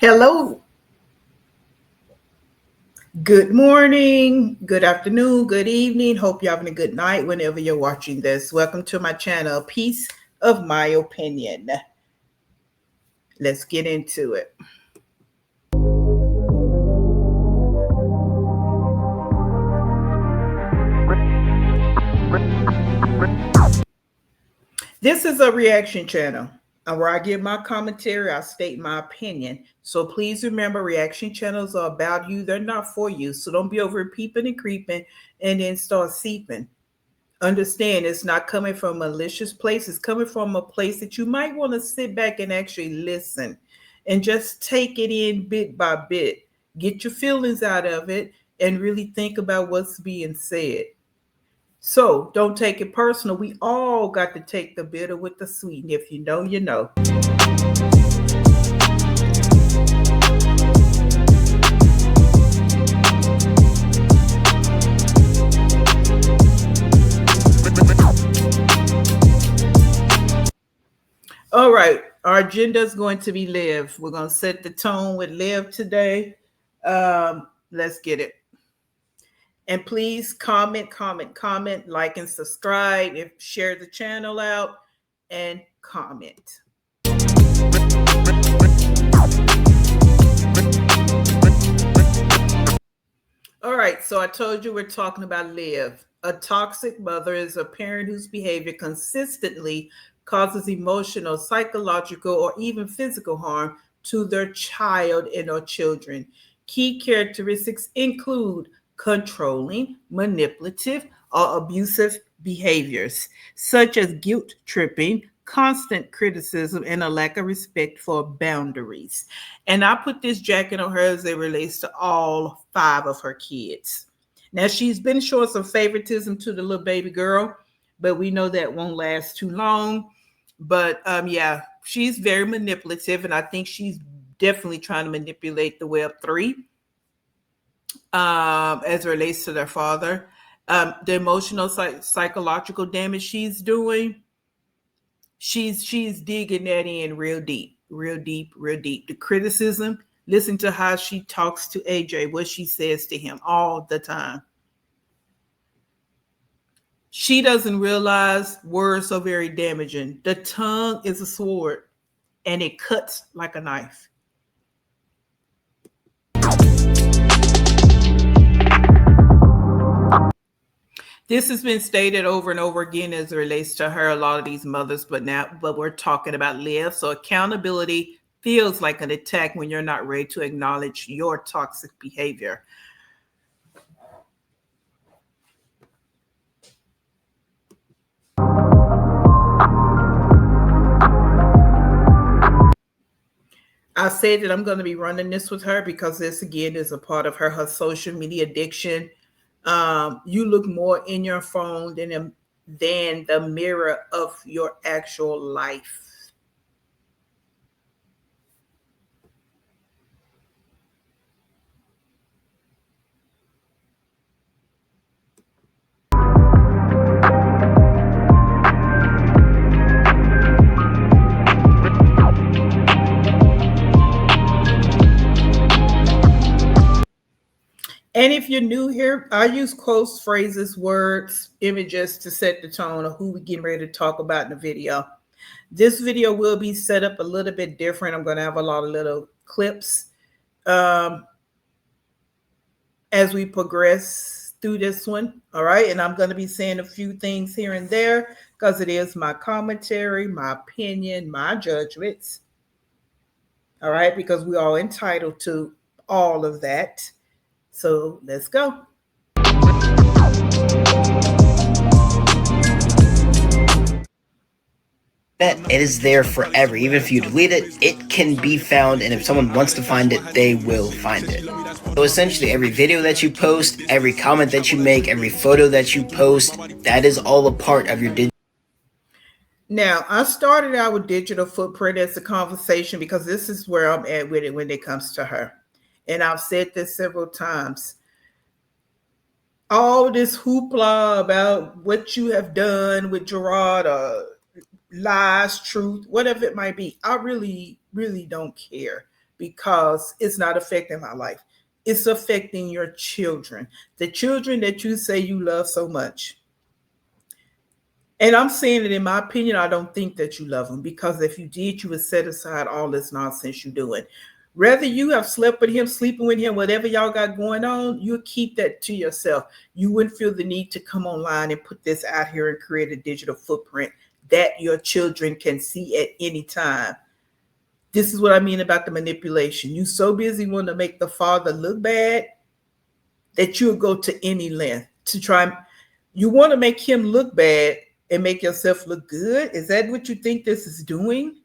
Hello, good morning, good afternoon, good evening. Hope you're having a good night whenever you're watching this. Welcome to my channel, Piece of My Opinion. Let's get into it. This is a reaction channel where I give my commentary, I state my opinion. So please remember, reaction channels are about you, they're not for you. So don't be over peeping and creeping and then start seeping. Understand it's not coming from a malicious place. It's coming from a place that you might want to sit back and actually listen and just take it in bit by bit. Get your feelings out of it and really think about what's being said. So don't take it personal. We all got to take the bitter with the sweet. And if you know, you know. All right. Our agenda is going to be live. We're going to set the tone with live today. Let's get it. And please comment, like, and subscribe. If share the channel out and comment. All right, so I told you we're talking about live. A toxic mother is a parent whose behavior consistently causes emotional, psychological, or even physical harm to their child and or children. Key characteristics include controlling, manipulative, or abusive behaviors, such as guilt tripping, constant criticism, and a lack of respect for boundaries. And I put this jacket on her as it relates to all five of her kids. Now, she's been showing some favoritism to the little baby girl, but we know that won't last too long. But yeah, she's very manipulative, and I think she's definitely trying to manipulate the Web3 as it relates to their father. The emotional, psychological damage she's doing, she's digging that in real deep, real deep, real deep. The criticism, listen to how she talks to AJ, what she says to him all the time. She doesn't realize words are very damaging. The tongue is a sword and it cuts like a knife. This has been stated over and over again as it relates to her, a lot of these mothers, but we're talking about Liv. So accountability feels like an attack when you're not ready to acknowledge your toxic behavior. I said that I'm going to be running this with her because this again is a part of her social media addiction. You look more in your phone than the mirror of your actual life. And if you're new here, I use quotes, phrases, words, images to set the tone of who we're getting ready to talk about in the video. This video will be set up a little bit different. I'm going to have a lot of little clips as we progress through this one. All right. And I'm going to be saying a few things here and there because it is my commentary, my opinion, my judgments. All right. Because we are entitled to all of that. So let's go. That it is there forever. Even if you delete it, it can be found, and if someone wants to find it, they will find it. So essentially, every video that you post, every comment that you make, every photo that you post, that is all a part of your digital. Now, I started out with digital footprint as a conversation because this is where I'm at with it when it comes to her. And I've said this several times. All this hoopla about what you have done with Gerard, lies, truth, whatever it might be, I really, really don't care. because it's not affecting my life. It's affecting your children, the children that you say you love so much. And I'm saying it in my opinion, I don't think that you love him, because if you did, you would set aside all this nonsense you're doing. Whether you have slept with him, sleeping with him, whatever y'all got going on, you'll keep that to yourself. You wouldn't feel the need to come online and put this out here and create a digital footprint that your children can see at any time. This is what I mean about the manipulation. You so busy wanting to make the father look bad that you'll go to any length to try. You want to make him look bad and make yourself look good? Is that what you think this is doing?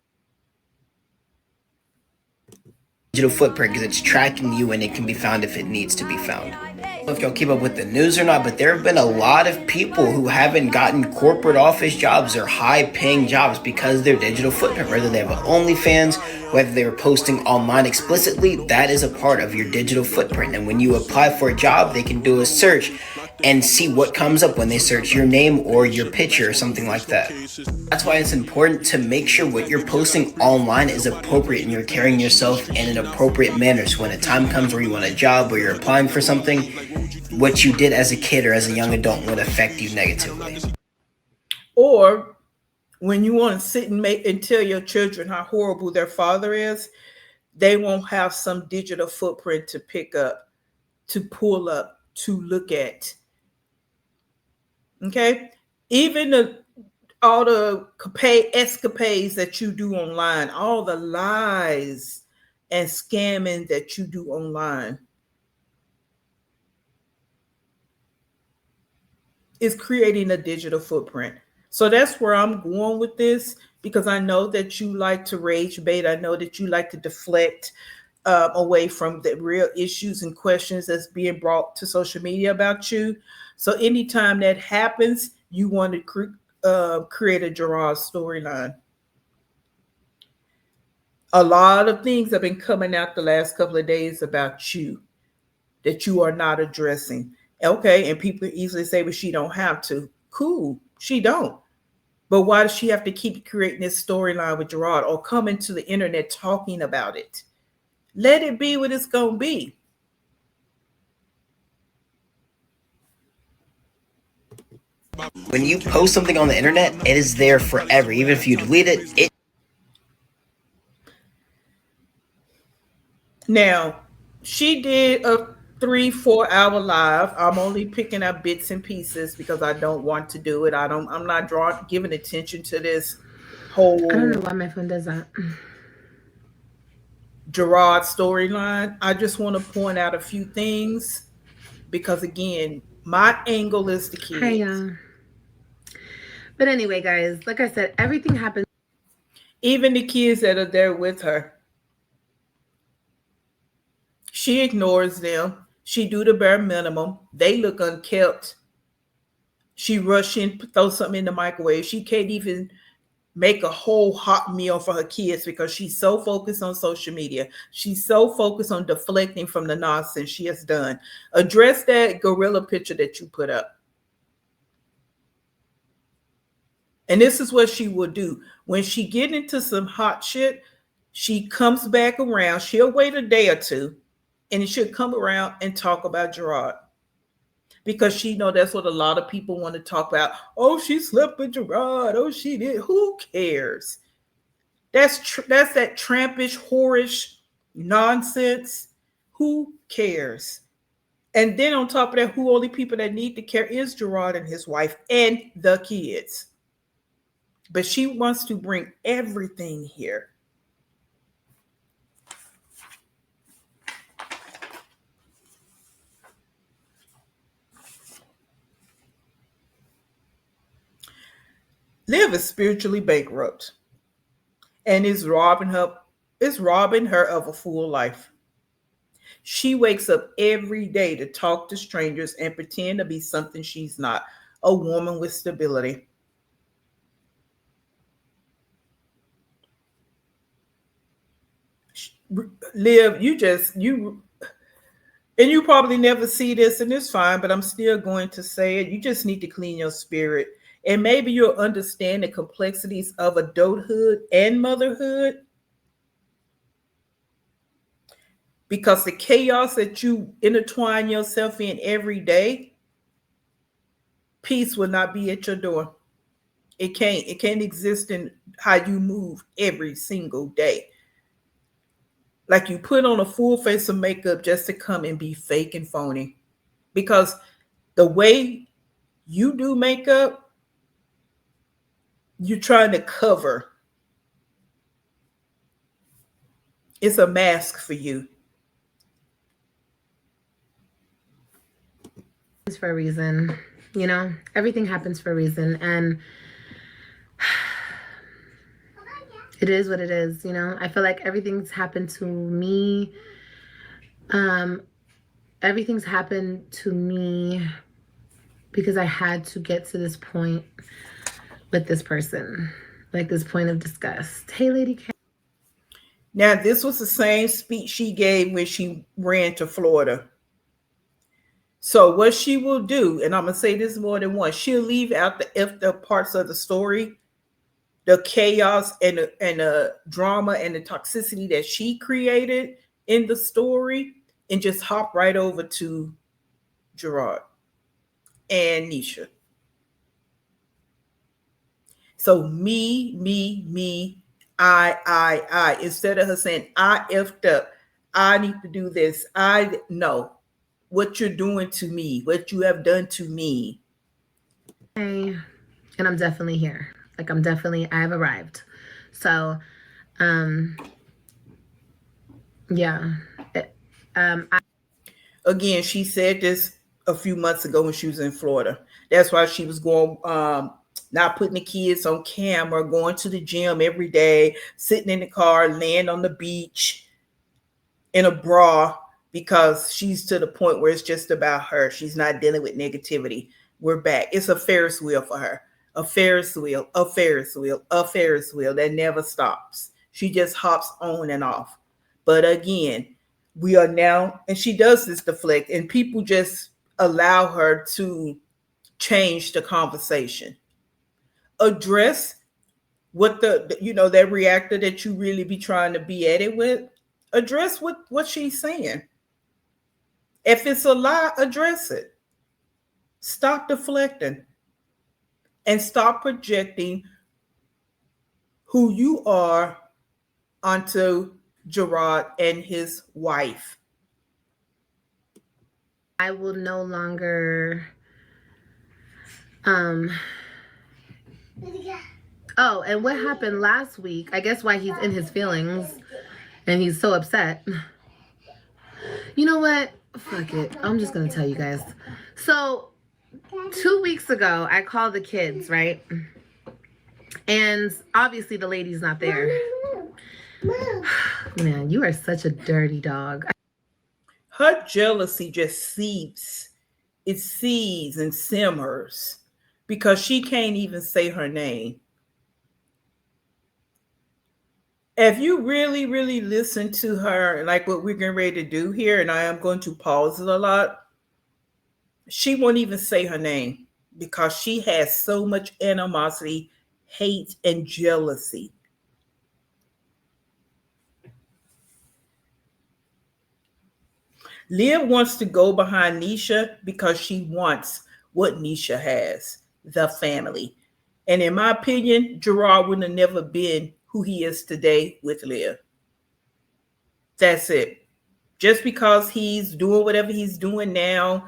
Digital footprint because it's tracking you and it can be found if it needs to be found. I don't know if y'all keep up with the news or not, but there have been a lot of people who haven't gotten corporate office jobs or high paying jobs because of their digital footprint. Whether they have an OnlyFans, whether they were posting online explicitly, that is a part of your digital footprint. And when you apply for a job, they can do a search and see what comes up when they search your name or your picture or something like that. That's why it's important to make sure what you're posting online is appropriate and you're carrying yourself in an appropriate manner. So when a time comes where you want a job or you're applying for something, what you did as a kid or as a young adult would affect you negatively. Or when you want to sit and tell your children how horrible their father is, they won't have some digital footprint to pick up, to pull up, to look at. Okay? Even all the escapades that you do online, all the lies and scamming that you do online is creating a digital footprint. So that's where I'm going with this, because I know that you like to rage bait. I know that you like to deflect away from the real issues and questions that's being brought to social media about you. So anytime that happens, you want to create a Gerard storyline. A lot of things have been coming out the last couple of days about you that you are not addressing. Okay, and people easily say, "But she don't have to." Cool, she don't. But why does she have to keep creating this storyline with Gerard or coming to the internet talking about it? Let it be what it's gonna be. When you post something on the internet, it is there forever. Even if you delete it. Now, she did a 3-4 hour live. I'm only picking up bits and pieces because I don't want to do it. I'm not giving attention to this whole I don't know why my phone does that. Gerard storyline. I just want to point out a few things because, again, my angle is the kids. But anyway, guys, like I said, everything happens. Even the kids that are there with her, she ignores them. She do the bare minimum. They look unkept. She rush in, throw something in the microwave. She can't even make a whole hot meal for her kids because she's so focused on social media. She's so focused on deflecting from the nonsense she has done. Address that gorilla picture that you put up. And this is what she will do. When she get into some hot shit, she comes back around. She'll wait a day or two, and she'll come around and talk about Gerard. Because she know that's what a lot of people want to talk about. Oh, she slept with Gerard. Oh, she did. Who cares? That's that trampish, whorish nonsense. Who cares? And then on top of that, who only people that need to care is Gerard and his wife and the kids. But she wants to bring everything here. Liv is spiritually bankrupt and is robbing her of a full life. She wakes up every day to talk to strangers and pretend to be something she's not, a woman with stability. Liv, and you probably never see this, and it's fine, but I'm still going to say it. You just need to clean your spirit. And maybe you'll understand the complexities of adulthood and motherhood. because the chaos that you intertwine yourself in every day, peace will not be at your door. It can't exist in how you move every single day. Like you put on a full face of makeup just to come and be fake and phony. Because the way you do makeup, you're trying to cover. It's a mask for you. For a reason, you know, everything happens for a reason, and it is what it is, you know. I feel like everything's happened to me. Everything's happened to me because I had to get to this point with this person, like this point of disgust. Hey, Lady K. Now, this was the same speech she gave when she ran to Florida. So what she will do, and I'm going to say this more than once, she'll leave out the effed up parts of the story, the chaos and the drama and the toxicity that she created in the story, and just hop right over to Gerard and Nisha. So me, I. Instead of her saying, I effed up, I need to do this, I know what you're doing to me, what you have done to me. Hey, and I'm definitely here. Like I have arrived. So, yeah. Again, she said this a few months ago when she was in Florida. That's why she was going, not putting the kids on camera, going to the gym every day, sitting in the car, laying on the beach in a bra, because she's to the point where it's just about her. She's not dealing with negativity. We're back. It's a Ferris wheel for her. A Ferris wheel, a Ferris wheel, a Ferris wheel that never stops. She just hops on and off. But again, we are now, and she does this deflect, and people just allow her to change the conversation. Address what that reactor that you really be trying to be at it with. Address what she's saying. If it's a lie, address it. Stop deflecting and stop projecting who you are onto Gerard and his wife. I will no longer oh, and what happened last week, I guess why he's in his feelings and he's so upset. You know what? Fuck it. I'm just gonna tell you guys. So 2 weeks ago, I called the kids, right? And obviously the lady's not there. Man, you are such a dirty dog. Her jealousy just seeps. It seethes and simmers because she can't even say her name. If you really, really listen to her, like what we're getting ready to do here, and I am going to pause it a lot, she won't even say her name because she has so much animosity, hate, and jealousy. Liv wants to go behind Nisha because she wants what Nisha has, the family. And in my opinion, Gerard wouldn't have never been who he is today with Liv. That's it. Just because he's doing whatever he's doing now,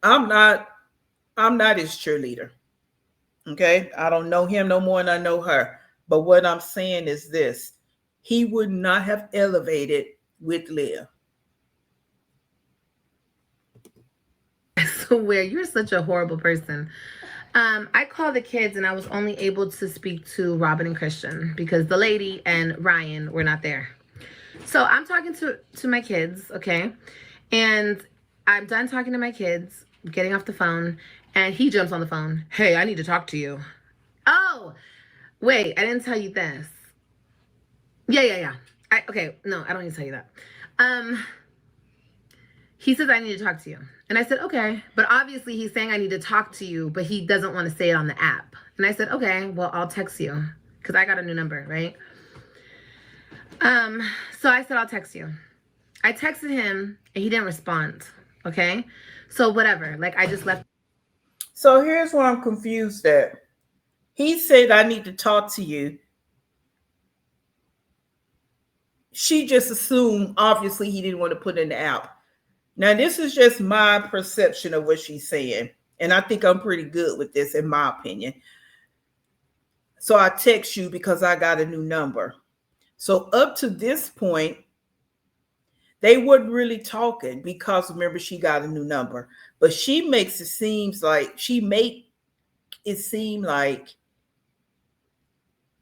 I'm not his cheerleader. Okay? I don't know him no more than I know her. But what I'm saying is this. He would not have elevated with Liv. I swear, you're such a horrible person. I called the kids and I was only able to speak to Robin and Christian because the lady and Ryan were not there. So I'm talking to my kids, okay? And I'm done talking to my kids, getting off the phone, and he jumps on the phone. Hey, I need to talk to you. Oh, wait, I didn't tell you this. Yeah. Okay, no, I don't need to tell you that. He says, I need to talk to you. And I said, okay. But obviously he's saying I need to talk to you, but he doesn't want to say it on the app. And I said, okay, well, I'll text you because I got a new number, right? So I said, I'll text you. I texted him and he didn't respond. Okay. So whatever. Like I just left. So here's what I'm confused at. He said, I need to talk to you. She just assumed, obviously, he didn't want to put in the app. Now, this is just my perception of what she's saying. And I think I'm pretty good with this, in my opinion. So I text you because I got a new number. So up to this point, they weren't really talking because remember, she got a new number. But she makes it seems like she made it seem like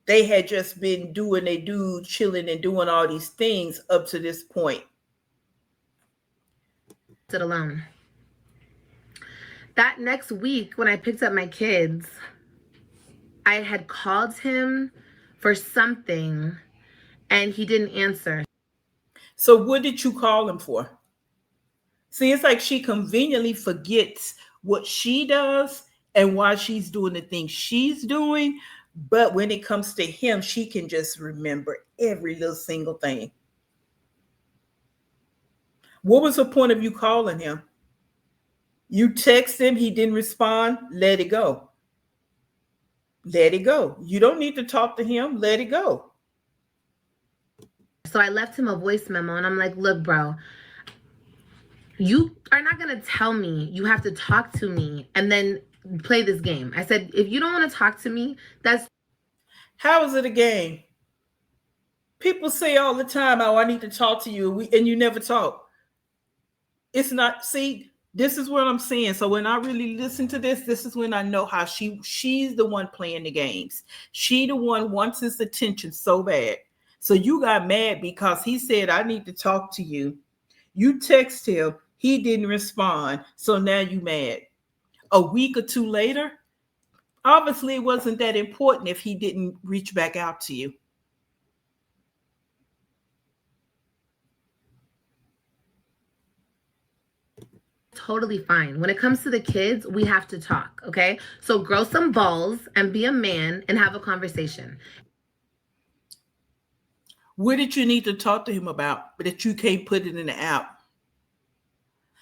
they had just been doing they do, chilling and doing all these things up to this point. It alone. That next week, when I picked up my kids, I had called him for something and he didn't answer. So what did you call him for? See, it's like she conveniently forgets what she does and why she's doing the things she's doing. But when it comes to him, she can just remember every little single thing. What was the point of you calling him? You text him, he didn't respond, let it go. Let it go. You don't need to talk to him, let it go. So I left him a voice memo and I'm like, look, bro, you are not going to tell me you have to talk to me and then play this game. I said, if you don't want to talk to me, that's. How is it a game? People say all the time, oh, I need to talk to you, and you never talk. It's not, see, this is what I'm saying. So when I really listen to this is when I know how she's the one playing the games. She the one wants his attention so bad. So you got mad because he said, I need to talk to you. You text him, he didn't respond. So now you mad. A week or two later, obviously it wasn't that important if he didn't reach back out to you. Totally fine. When it comes to the kids, we have to talk, okay? So grow some balls and be a man and have a conversation. What did you need to talk to him about that you can't put it in the app?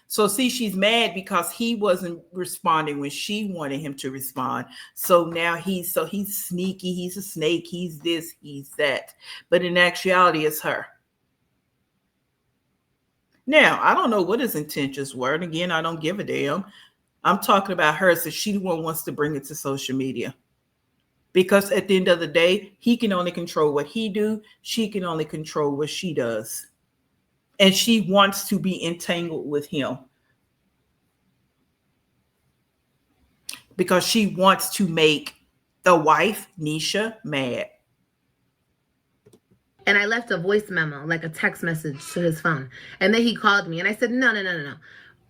So see, she's mad because he wasn't responding when she wanted him to respond. So now he's sneaky, he's a snake, he's this, he's that. But in actuality, it's her. Now, I don't know what his intentions were. And again, I don't give a damn. I'm talking about her, so she the one wants to bring it to social media. Because at the end of the day, he can only control what he do. She can only control what she does. And she wants to be entangled with him. Because she wants to make the wife, Nisha, mad. And I left a voice memo, like a text message to his phone. And then he called me and I said, no.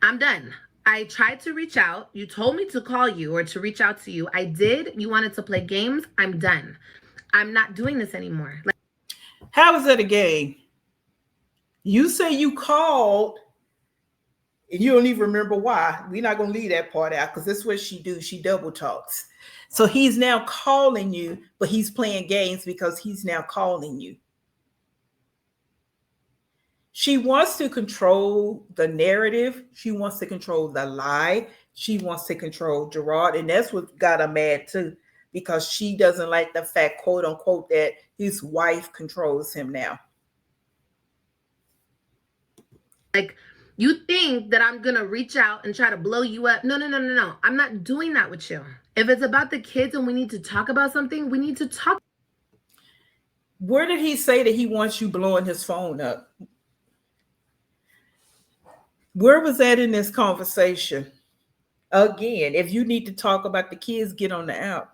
I'm done. I tried to reach out. You told me to call you or to reach out to you. I did. You wanted to play games. I'm done. I'm not doing this anymore. How is that a game? You say you called and you don't even remember why. We're not going to leave that part out because this is what she do. She double talks. So he's now calling you, but he's playing games because he's now calling you. She wants to control the narrative. She wants to control the lie. She wants to control Gerard. And that's what got her mad too, because she doesn't like the fact, quote unquote, that his wife controls him now. Like, you think that I'm going to reach out and try to blow you up. No. I'm not doing that with you. If it's about the kids and we need to talk about something, we need to talk. Where did he say that he wants you blowing his phone up? Where was that in this conversation? Again, if you need to talk about the kids, get on the app.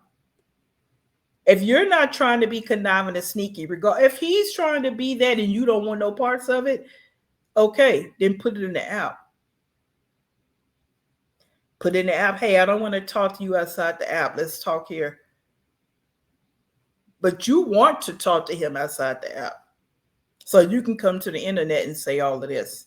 If you're not trying to be conniving and sneaky, if he's trying to be that and you don't want no parts of it, okay, then put it in the app. Put in the app, hey, I don't want to talk to you outside the app. Let's talk here. But you want to talk to him outside the app. So you can come to the internet and say all of this.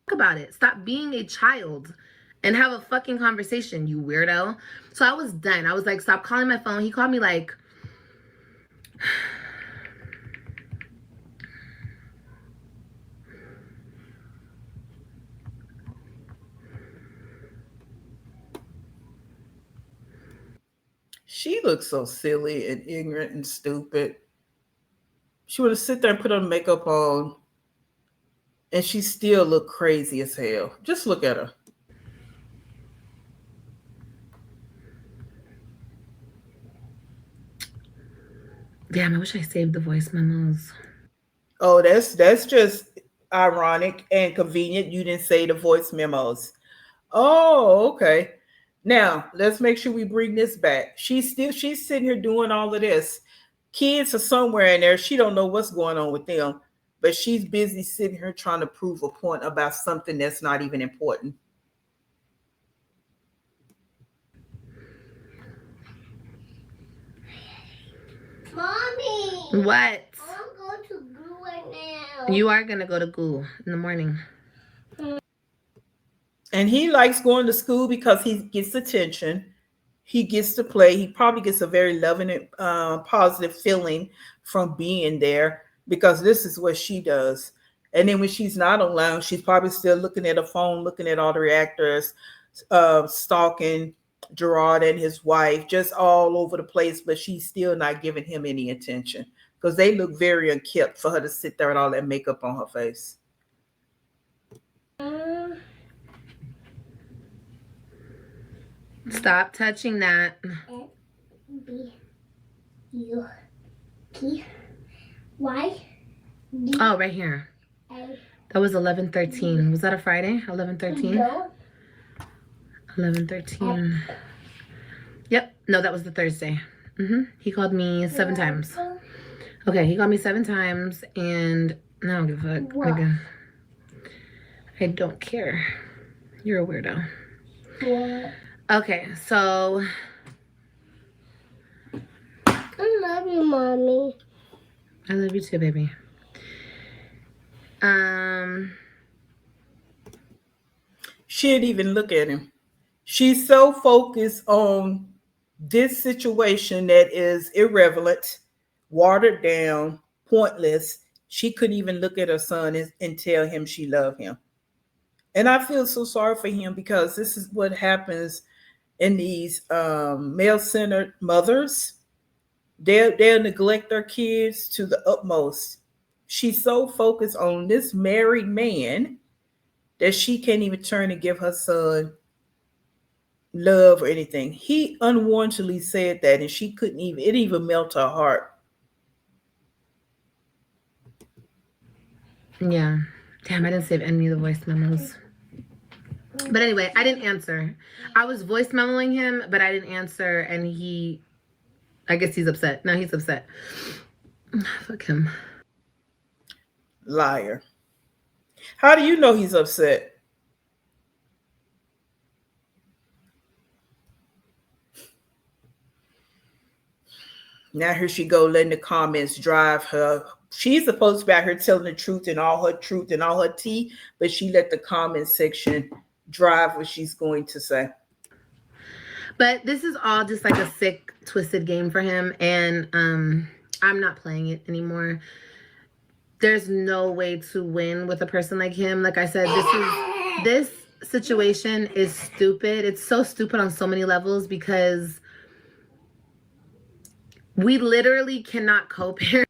Talk about it. Stop being a child and have a fucking conversation, you weirdo. So I was done. I was like, stop calling my phone. He called me like She looks so silly and ignorant and stupid. She would have sit there and put her makeup on, and she still look crazy as hell. Just look at her. Damn, I wish I saved the voice memos. Oh, that's just ironic and convenient. You didn't say the voice memos. Oh, okay. Now let's make sure we bring this back. She's sitting here doing all of this. Kids are somewhere in there. She don't know what's going on with them, but she's busy sitting here trying to prove a point about something that's not even important. Mommy. What? I'm going to go right now. You are gonna go to school in the morning. And he likes going to school because he gets attention. He gets to play. He probably gets a very loving and positive feeling from being there because this is what she does. And then when she's not alone, she's probably still looking at her phone, looking at all the reactors, stalking Gerard and his wife, just all over the place. But she's still not giving him any attention because they look very unkempt for her to sit there with all that makeup on her face. Stop touching that. B U T Y D. Oh, right here. A. That was 11:13. Was that a Friday? 11:13. No. 11:13. Yep. No, that was the Thursday. He called me 7 times. Okay, he called me 7 times, and I don't give a fuck. Nigga. I don't care. You're a weirdo. What? Okay, so I love you, Mommy. I love you too, baby. She didn't even look at him. She's so focused on this situation that is irrelevant, watered down, pointless. She couldn't even look at her son and tell him she loved him. And I feel so sorry for him because this is what happens in these male-centered mothers. They'll neglect their kids to the utmost. She's so focused on this married man that she can't even turn and give her son love or anything. He unwarrantedly said that, and she couldn't even, it even melt her heart. yeah. Damn, I didn't save any of the voice memos. But anyway, I didn't answer. I was voice memoing him, but I didn't answer, and I guess he's upset. Now he's upset. Fuck him. Liar. How do you know he's upset? Now here she go letting the comments drive her. She's supposed to be out here telling the truth and all her tea, but she let the comment section drive what she's going to say. But this is all just like a sick, twisted game for him, and I'm not playing it anymore. There's no way to win with a person like him. Like I said, this situation is stupid. It's so stupid on so many levels because we literally cannot co-parent.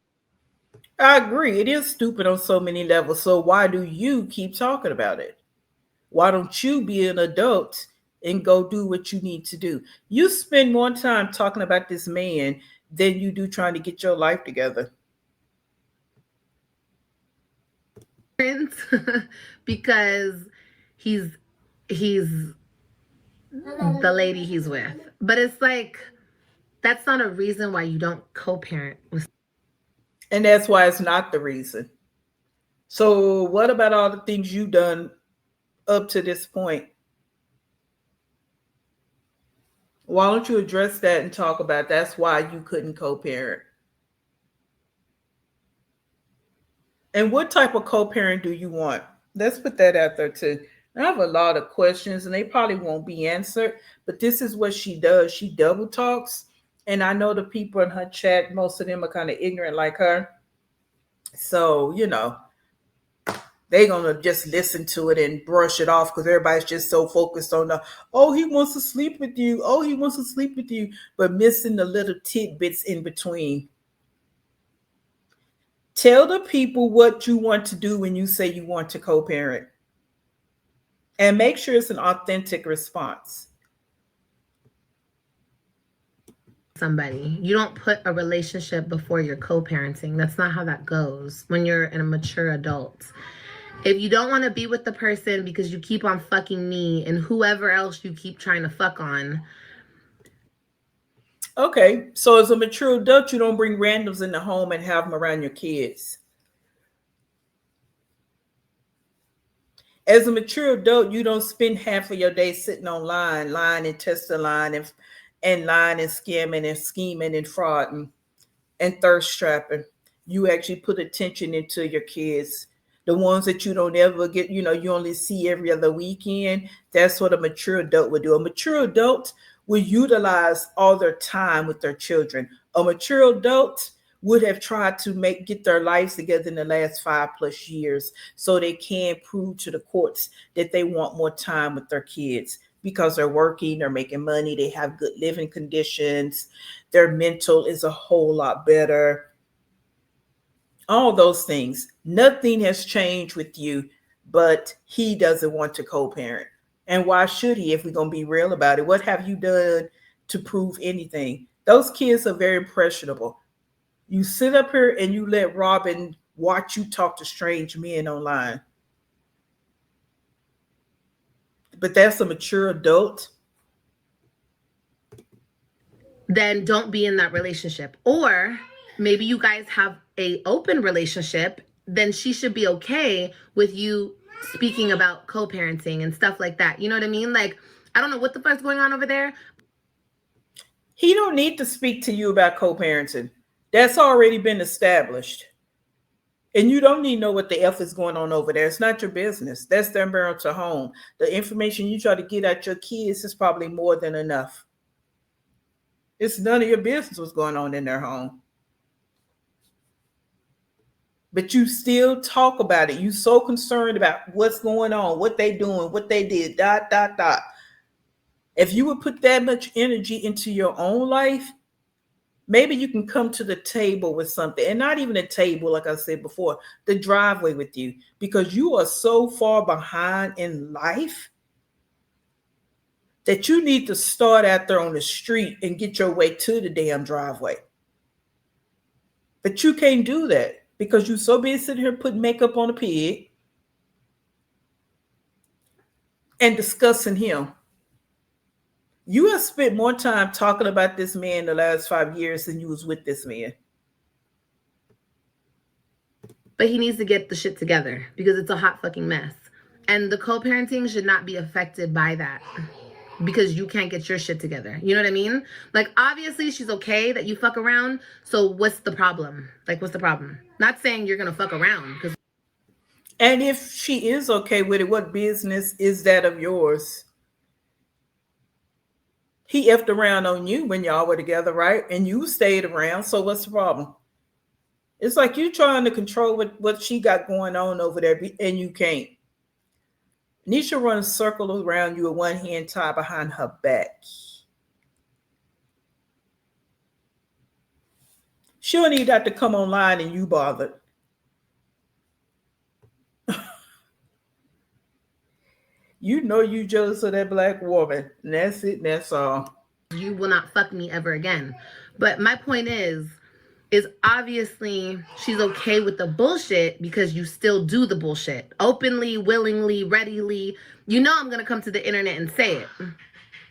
I agree. It is stupid on so many levels. So why do you keep talking about it? Why don't you be an adult and go do what you need to do? You spend more time talking about this man than you do trying to get your life together. Because he's the lady he's with. But it's like, that's not a reason why you don't co-parent with. And that's why it's not the reason. So what about all the things you've done up to this point? Why don't you address that and talk about that's why you couldn't co-parent? And what type of co-parent do you want? Let's put that out there too. I have a lot of questions and they probably won't be answered, but this is what she does. She double talks. And I know the people in her chat, most of them are kind of ignorant like her. So, They're gonna just listen to it and brush it off because everybody's just so focused on the, oh, he wants to sleep with you, oh, he wants to sleep with you, but missing the little tidbits in between. Tell the people what you want to do when you say you want to co-parent, and make sure it's an authentic response. Somebody. You don't put a relationship before your co-parenting. That's not how that goes when you're a mature adult. If you don't want to be with the person because you keep on fucking me and whoever else you keep trying to fuck on. Okay, so as a mature adult, you don't bring randoms in the home and have them around your kids. As a mature adult, you don't spend half of your day sitting online, lying and testing line and lying and scamming and scheming and frauding and thirst trapping. You actually put attention into your kids. The ones that you don't ever get, you only see every other weekend. That's what a mature adult would do. A mature adult will utilize all their time with their children. A mature adult would have tried to get their lives together in the last 5+ years so they can prove to the courts that they want more time with their kids because they're working, they're making money, they have good living conditions, their mental is a whole lot better. All those things. Nothing has changed with you, but he doesn't want to co-parent. And why should he if we're going to be real about it? What have you done to prove anything? Those kids are very impressionable. You sit up here and you let Robin watch you talk to strange men online. But that's a mature adult. Then don't be in that relationship. Or maybe you guys have a open relationship, then she should be okay with you speaking about co-parenting and stuff like that. You know what I mean? Like, I don't know what the fuck's going on over there. He don't need to speak to you about co-parenting. That's already been established. And you don't need to know what the F is going on over there. It's not your business. That's their marital home. The information you try to get at your kids is probably more than enough. It's none of your business what's going on in their home. But you still talk about it. You so concerned about what's going on, what they doing, what they did, dot, dot, dot. If you would put that much energy into your own life, maybe you can come to the table with something, and not even a table, like I said before, the driveway with you, because you are so far behind in life that you need to start out there on the street and get your way to the damn driveway. But you can't do that because you're so busy sitting here putting makeup on a pig and discussing him. You have spent more time talking about this man the last 5 years than you was with this man. But he needs to get the shit together because it's a hot fucking mess. And the co-parenting should not be affected by that because you can't get your shit together. You know what I mean? Like, obviously she's okay that you fuck around. So what's the problem? Like, what's the problem? Not saying you're going to fuck around. And if she is okay with it, what business is that of yours? He effed around on you when y'all were together, right? And you stayed around. So what's the problem? It's like you trying to control what she got going on over there, and you can't. Nisha runs circles around you with one hand tied behind her back. She don't even have to come online and you bothered. You know you jealous of that black woman. And that's it, and that's all. You will not fuck me ever again. But my point is obviously she's okay with the bullshit because you still do the bullshit. Openly, willingly, readily. You know I'm going to come to the internet and say it.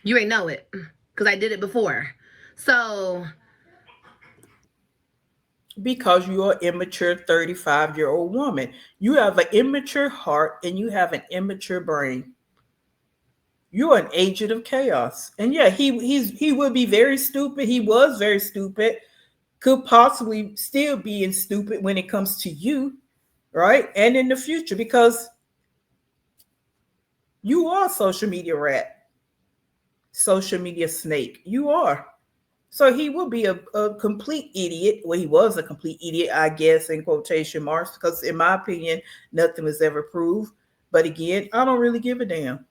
You ain't know it because I did it before. So... because you're an immature 35-year-old woman. You have an immature heart and you have an immature brain. You're an agent of chaos. And yeah, he would be very stupid. He was very stupid. Could possibly still be stupid when it comes to you, right? And in the future, because you are a social media rat, social media snake. You are. So he will be a complete idiot. Well, he was a complete idiot, I guess, in quotation marks, because in my opinion, nothing was ever proved. But again, I don't really give a damn.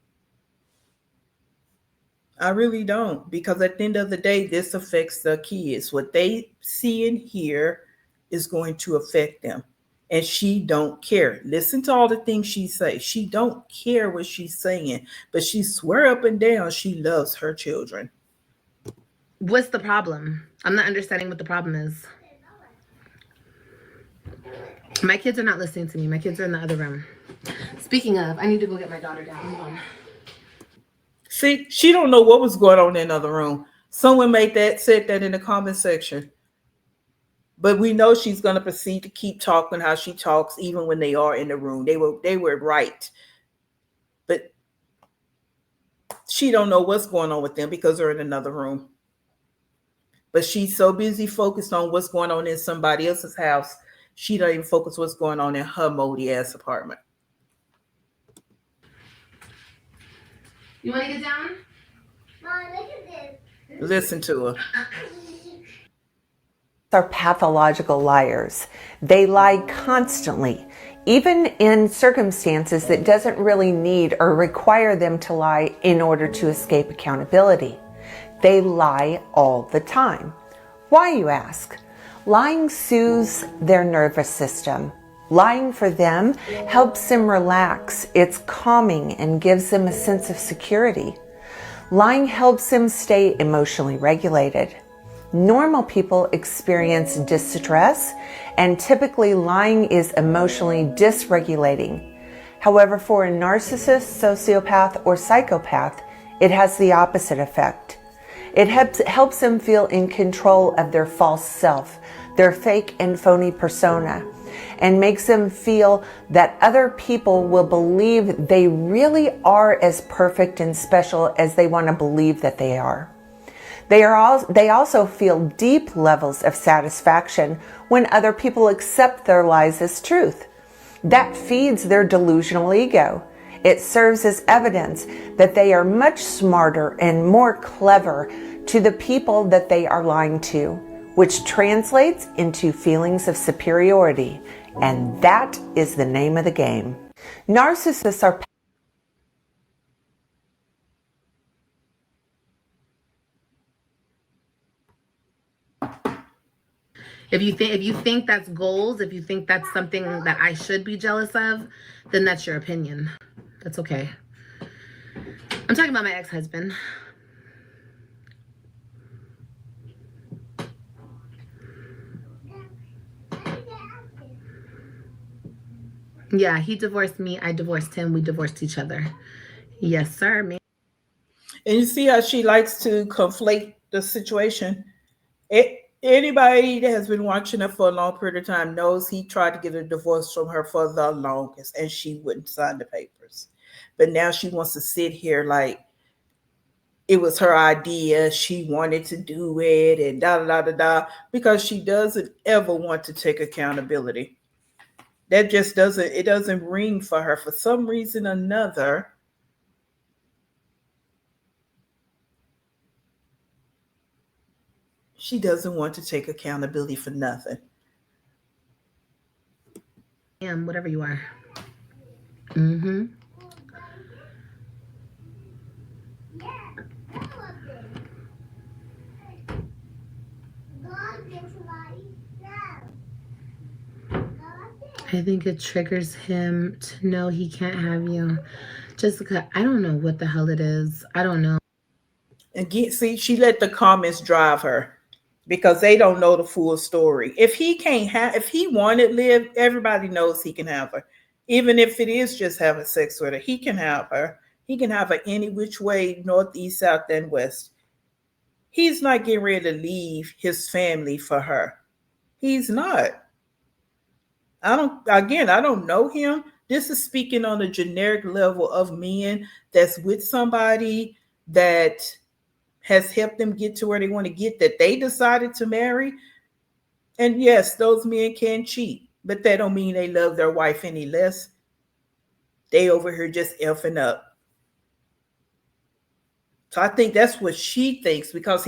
I really don't, because at the end of the day, this affects the kids. What they see and hear is going to affect them. And she don't care. Listen to all the things she says. She don't care what she's saying, but she swear up and down she loves her children. What's the problem? I'm not understanding what the problem is. My kids are not listening to me. My kids are in the other room. Speaking of, I need to go get my daughter down. Hold on. See, she don't know what was going on in the other room. Someone said that in the comment section. But we know she's going to proceed to keep talking how she talks, even when they are in the room. They were right, but she don't know what's going on with them because they're in another room. But she's so busy focused on what's going on in somebody else's house, she don't even focus what's going on in her moldy ass apartment. You want to get down? Mom, look at this. Listen to her. Are pathological liars. They lie constantly, even in circumstances that doesn't really need or require them to lie in order to escape accountability. They lie all the time. Why, you ask? Lying soothes their nervous system. Lying for them helps them relax. It's calming and gives them a sense of security. Lying helps them stay emotionally regulated. Normal people experience distress, and typically lying is emotionally dysregulating. However, for a narcissist, sociopath, or psychopath, it has the opposite effect. It helps them feel in control of their false self, their fake and phony persona, and makes them feel that other people will believe they really are as perfect and special as they want to believe that they are. They also feel deep levels of satisfaction when other people accept their lies as truth. That feeds their delusional ego. It serves as evidence that they are much smarter and more clever to the people that they are lying to, which translates into feelings of superiority. And that is the name of the game. Narcissists are If you think that's goals, if you think that's something that I should be jealous of, then that's your opinion. That's okay. I'm talking about my ex-husband. Yeah, he divorced me. I divorced him. We divorced each other. Yes, sir. Me. And you see how she likes to conflate the situation. Anybody that has been watching her for a long period of time knows he tried to get a divorce from her for the longest, and she wouldn't sign the papers. But now she wants to sit here like it was her idea. She wanted to do it and da da da da da, because she doesn't ever want to take accountability. That just doesn't ring for her for some reason or another. She doesn't want to take accountability for nothing. Whatever you are. Mm-hmm. I think it triggers him to know he can't have you. Jessica, I don't know what the hell it is. I don't know. Again, see, she let the comments drive her because they don't know the full story. If he wanted Liv, everybody knows he can have her. Even if it is just having sex with her, he can have her. He can have her any which way, north, east, south, and west. He's not getting ready to leave his family for her. He's not. I don't know him. This is speaking on a generic level of men that's with somebody that has helped them get to where they want to get, that they decided to marry. And yes, those men can cheat, but that don't mean they love their wife any less. They over here just effing up. So I think that's what she thinks, because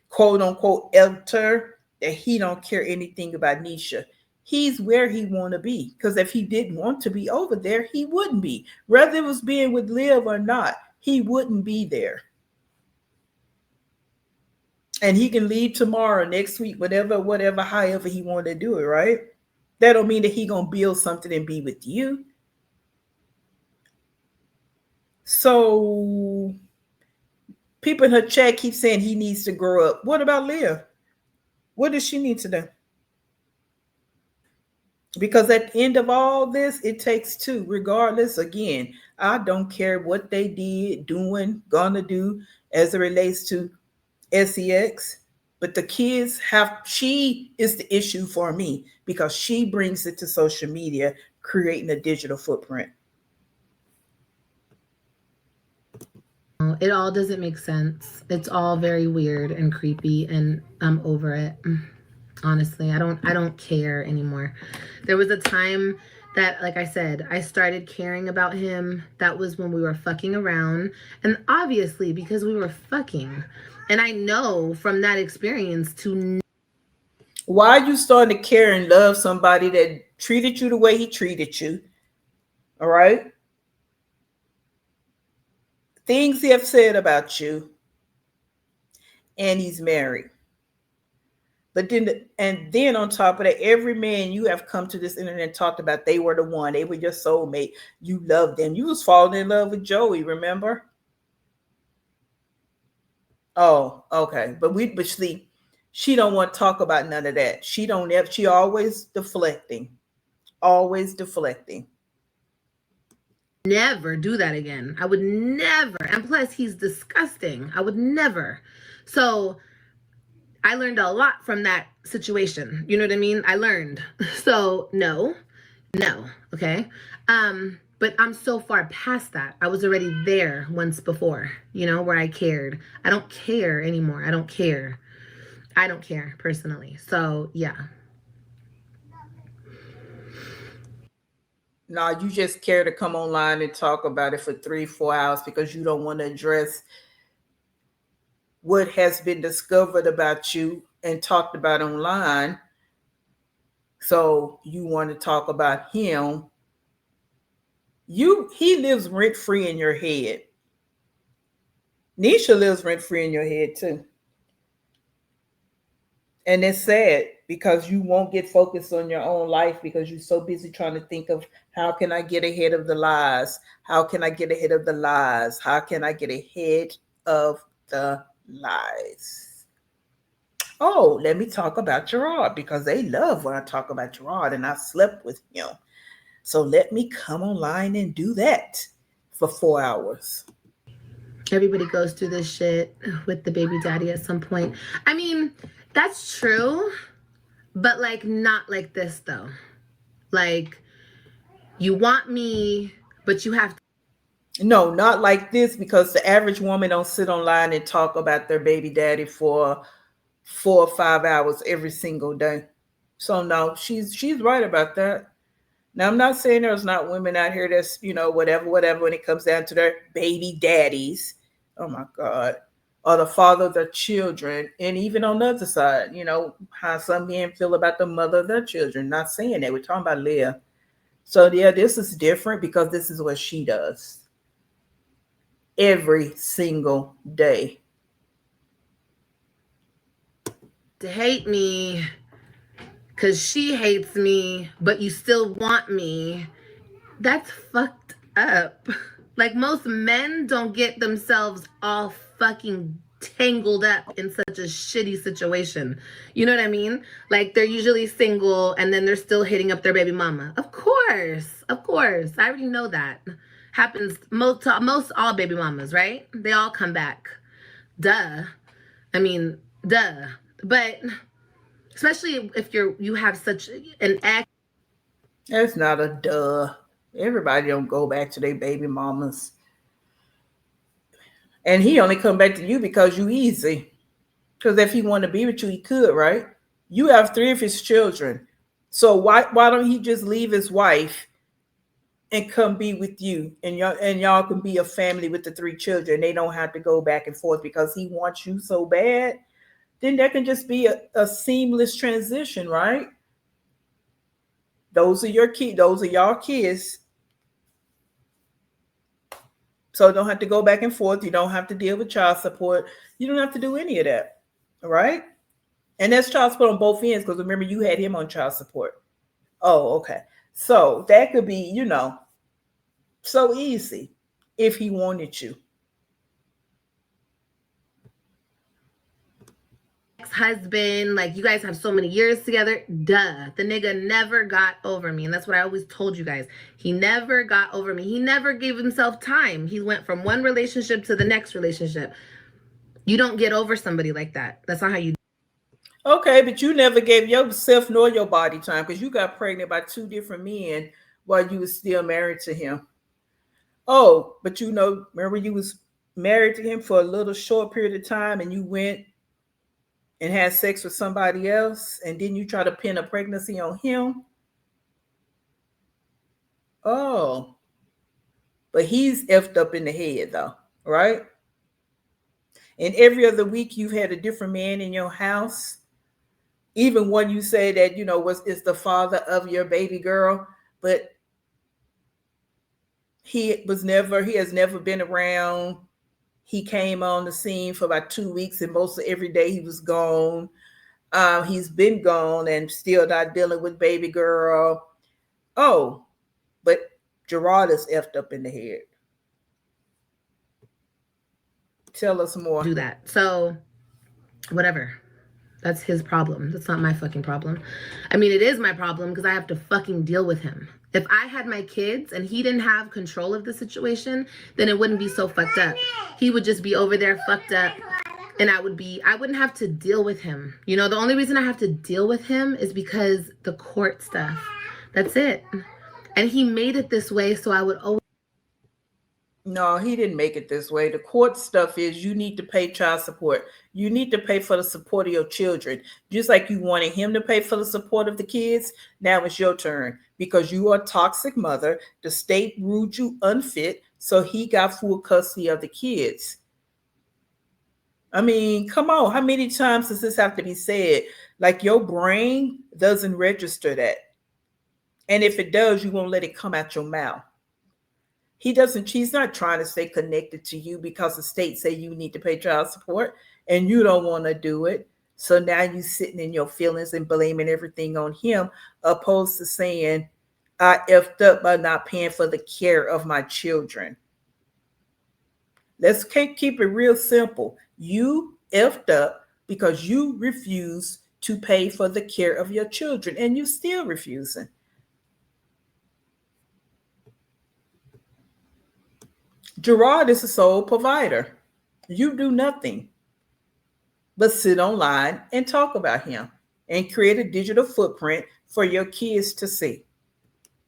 quote unquote elder that he don't care anything about Nisha. He's where he want to be, because if he didn't want to be over there, he wouldn't be. Whether it was being with Liv or not, he wouldn't be there. And he can leave tomorrow, next week, whatever, however he wanted to do it, right? That don't mean that he gonna build something and be with you. So people in her chat keep saying he needs to grow up. What about Liv? What does she need to do? Because at the end of all this, it takes two. Regardless, again, I don't care what they did, doing, gonna do as it relates to sex. But the kids she is the issue for me, because she brings it to social media, creating a digital footprint. It all doesn't make sense. It's all very weird and creepy, and I'm over it. Honestly, I don't care anymore. There was a time that, like I said, I started caring about him. That was when we were fucking around. And obviously, because we were fucking. And I know from that experience to... Why are you starting to care and love somebody that treated you the way he treated you? All right? Things he have said about you. And he's married. But then on top of that, every man you have come to this internet and talked about, they were the one, they were your soulmate. You loved them. You was falling in love with Joey, remember? Oh, okay. But she don't want to talk about none of that. She always deflecting. Always deflecting. Never do that again. I would never. And plus, he's disgusting. I would never. So I learned a lot from that situation. You know what I mean? I learned. So no. Okay. But I'm so far past that. I was already there once before, where I cared. I don't care anymore. I don't care personally. So yeah. No, you just care to come online and talk about it for 3-4 hours because you don't want to address what has been discovered about you and talked about online. So you want to talk about him. He lives rent-free in your head. Nisha lives rent-free in your head too. And it's sad because you won't get focused on your own life because you're so busy trying to think of how can I get ahead of the lies? How can I get ahead of the lies? How can I get ahead of the lies? Oh, let me talk about Gerard, because they love when I talk about Gerard and I slept with him. So let me come online and do that for 4 hours. Everybody goes through this shit with the baby daddy at some point. I mean, that's true, but not like this though. You want me, but you have to. No, not like this, because the average woman don't sit online and talk about their baby daddy for 4 or 5 hours every single day. So no, she's right about that. Now, I'm not saying there's not women out here that's, whatever, when it comes down to their baby daddies. Oh my God. Or the father of their children. And even on the other side, how some men feel about the mother of their children. Not saying that. We're talking about Leah. So yeah, this is different because this is what she does every single day. To hate me because she hates me, but you still want me. That's fucked up. Most men don't get themselves all fucking tangled up in such a shitty situation. You know what I mean? They're usually single and then they're still hitting up their baby mama. Of course. I already know that. Happens most all baby mamas, right? They all come back. Duh. But especially if you have such an ex. That's not a duh. Everybody don't go back to their baby mamas. And he only come back to you because you easy. Because if he wanted to be with you, he could, right? You have 3 of his children. So why don't he just leave his wife and come be with you? And y'all can be a family with the 3 children. They don't have to go back and forth because he wants you so bad. then that can just be a seamless transition, right? Those are your kids. Those are y'all kids. So don't have to go back and forth. You don't have to deal with child support. You don't have to do any of that. All right. And that's child support on both ends because remember, you had him on child support. Oh, okay. So that could be, so easy if he wanted you. Ex-husband, like you guys have so many years together. Duh. The nigga never got over me. And that's what I always told you guys. He never got over me. He never gave himself time. He went from one relationship to the next relationship. You don't get over somebody like that. That's not how you. Okay, but you never gave yourself nor your body time because you got pregnant by two different men while you was still married to him. Oh, but remember you was married to him for a little short period of time and you went and had sex with somebody else and then you try to pin a pregnancy on him. Oh, but he's effed up in the head though, right? And every other week you've had a different man in your house. Even when you say that, is the father of your baby girl, but he has never been around. He came on the scene for about 2 weeks and most of every day he was gone. He's been gone and still not dealing with baby girl. Oh, but Gerard is effed up in the head. Tell us more. Do that. So, whatever. That's his problem. That's not my fucking problem. I mean, it is my problem because I have to fucking deal with him. If I had my kids and he didn't have control of the situation, then it wouldn't be so fucked up. He would just be over there fucked up and I wouldn't have to deal with him. The only reason I have to deal with him is because the court stuff. That's it. And he made it this way so I would always. No, he didn't make it this way. The court stuff is you need to pay child support. You need to pay for the support of your children. Just like you wanted him to pay for the support of the kids, now it's your turn. Because you are a toxic mother, the state ruled you unfit, so he got full custody of the kids. I mean, come on. How many times does this have to be said? Like your brain doesn't register that. And if it does, you won't let it come out your mouth. He's not trying to stay connected to you because the state say you need to pay child support and you don't want to do it. So now you sitting in your feelings and blaming everything on him, opposed to saying, I effed up by not paying for the care of my children. Let's keep it real simple. You effed up because you refuse to pay for the care of your children and you still refusing. Gerard is a sole provider. You do nothing but sit online and talk about him and create a digital footprint for your kids to see.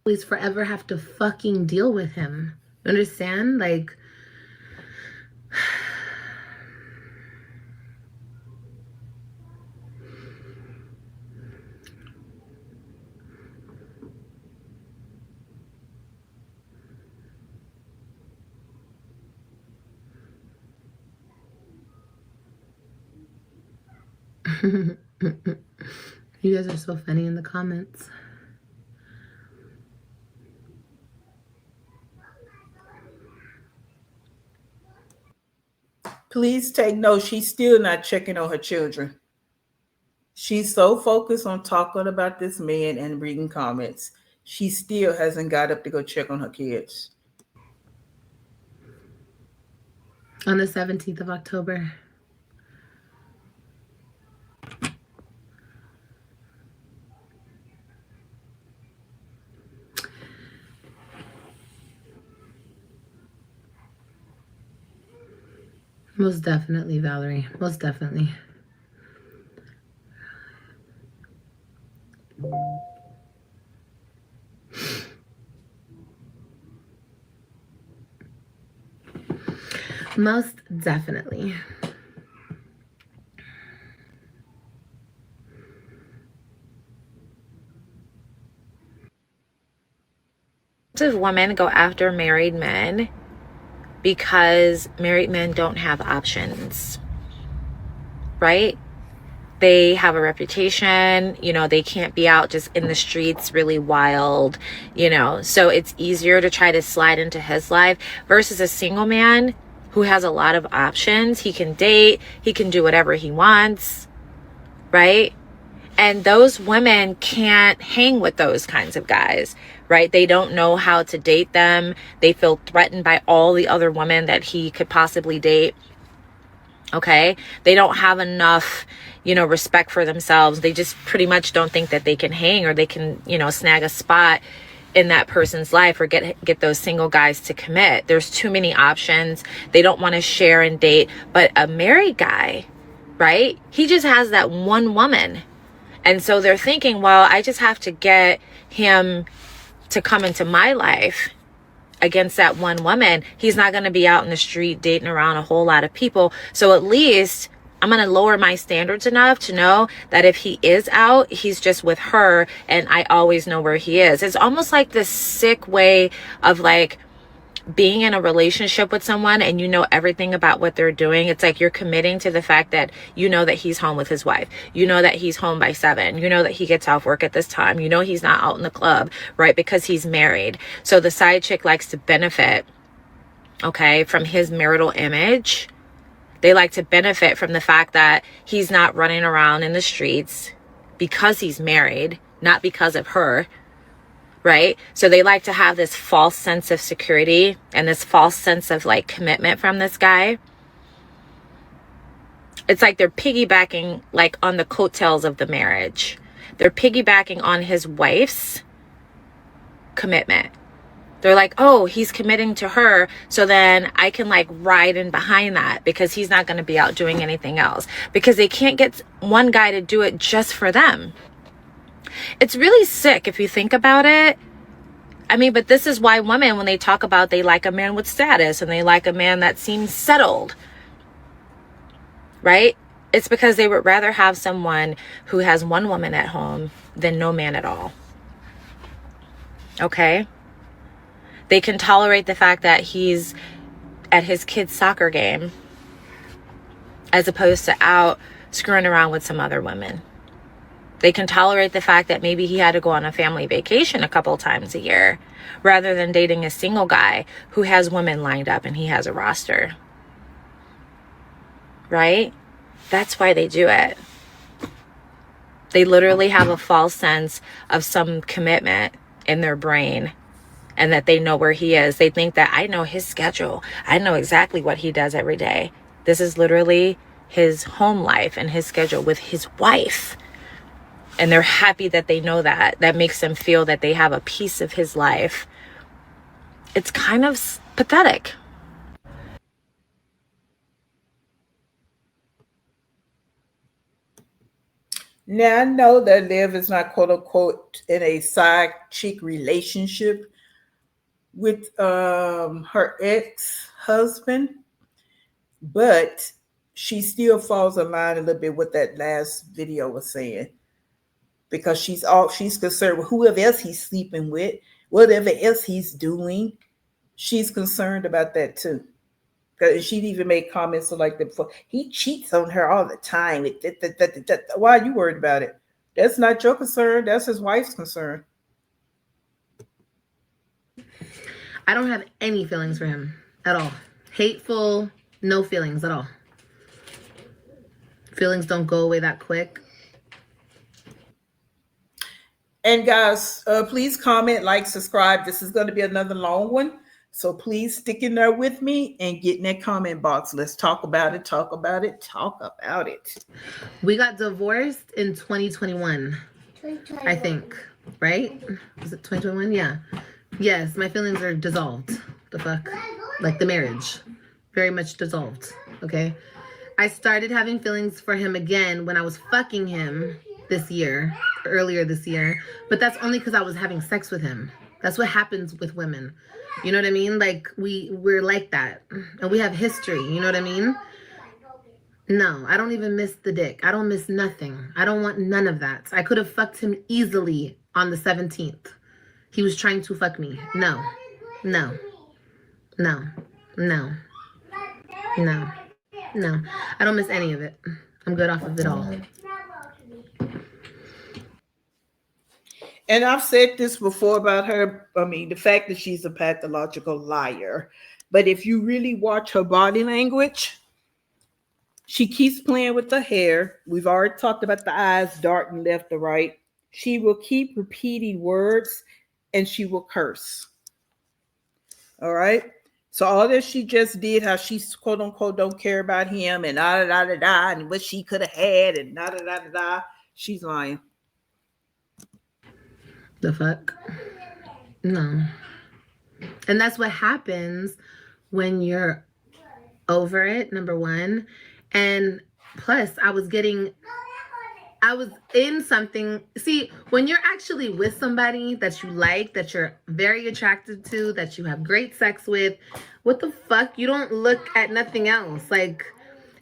Always forever have to fucking deal with him. Understand? Like, you guys are so funny in the comments. Please take note, she's still not checking on her children. She's so focused on talking about this man and reading comments. She still hasn't got up to go check on her kids. On the 17th of October. Most definitely, Valerie. Most definitely. Most definitely. Women go after married men because married men don't have options, right? They have a reputation, you know, they can't be out just in the streets really wild, you know, so it's easier to try to slide into his life versus a single man who has a lot of options. He can date, he can do whatever he wants, right? And those women can't hang with those kinds of guys, right? They don't know how to date them. They feel threatened by all the other women that he could possibly date. Okay, they don't have enough, you know, respect for themselves. They just pretty much don't think that they can hang or they can, you know, snag a spot in that person's life or get those single guys to commit. There's too many options. They don't want to share and date. But a married guy, right? He just has that one woman. And so they're thinking, well, I just have to get him to come into my life against that one woman. He's not going to be out in the street dating around a whole lot of people. So at least I'm going to lower my standards enough to know that if he is out, he's just with her and I always know where he is. It's almost like this sick way of like being in a relationship with someone and you know everything about what they're doing. It's like you're committing to the fact that you know that he's home with his wife. You know that he's home by 7. You know that he gets off work at this time. You know he's not out in the club, right? Because he's married. So the side chick likes to benefit, okay, from his marital image. They like to benefit from the fact that he's not running around in the streets because he's married, not because of her. Right? So they like to have this false sense of security and this false sense of like commitment from this guy. It's like they're piggybacking like on the coattails of the marriage. They're piggybacking on his wife's commitment. They're like, oh, he's committing to her. So then I can like ride in behind that because he's not going to be out doing anything else because they can't get one guy to do it just for them. It's really sick if you think about it. I mean, but this is why women, when they talk about they like a man with status and they like a man that seems settled, right? It's because they would rather have someone who has one woman at home than no man at all. Okay? They can tolerate the fact that he's at his kid's soccer game as opposed to out screwing around with some other women. They can tolerate the fact that maybe he had to go on a family vacation a couple times a year rather than dating a single guy who has women lined up and he has a roster. Right? That's why they do it. They literally have a false sense of some commitment in their brain and that they know where he is. They think that I know his schedule. I know exactly what he does every day. This is literally his home life and his schedule with his wife. And they're happy that they know that. That makes them feel that they have a piece of his life. It's kind of pathetic. Now, I know that Liv is not quote unquote in a side chick relationship with her ex-husband, but she still falls in line a little bit with that last video was saying. Because she's concerned with whoever else he's sleeping with, whatever else he's doing. She's concerned about that too. Because she'd even made comments like that before. He cheats on her all the time. Why are you worried about it? That's not your concern. That's his wife's concern. I don't have any feelings for him at all. Hateful, no feelings at all. Feelings don't go away that quick. And guys, please comment, like, subscribe. This is going to be another long one. So please stick in there with me and get in that comment box. Let's talk about it, talk about it, talk about it. We got divorced in 2021, I think, right? Was it 2021? Yeah. Yes, my feelings are dissolved. The fuck? Like the marriage. Very much dissolved, okay? I started having feelings for him again when I was fucking him earlier this year, but that's only because I was having sex with him. That's what happens with women. You know what I mean? Like we're like that, and we have history. You know what I mean? No, I don't even miss the dick. I don't miss nothing. I don't want none of that. I could have fucked him easily on the 17th. He was trying to fuck me. No. I don't miss any of it. I'm good off of it all. And I've said this before about her. I mean, the fact that she's a pathological liar. But if you really watch her body language, she keeps playing with the hair. We've already talked about the eyes darting left or right. She will keep repeating words and she will curse. All right. So all that she just did, how she's quote unquote don't care about him and da da da da and what she could have had and da da da da da. She's lying. The fuck? No. And that's what happens when you're over it, number one. And plus, I was in something. See, when you're actually with somebody that you like, that you're very attracted to, that you have great sex with, what the fuck? You don't look at nothing else. Like,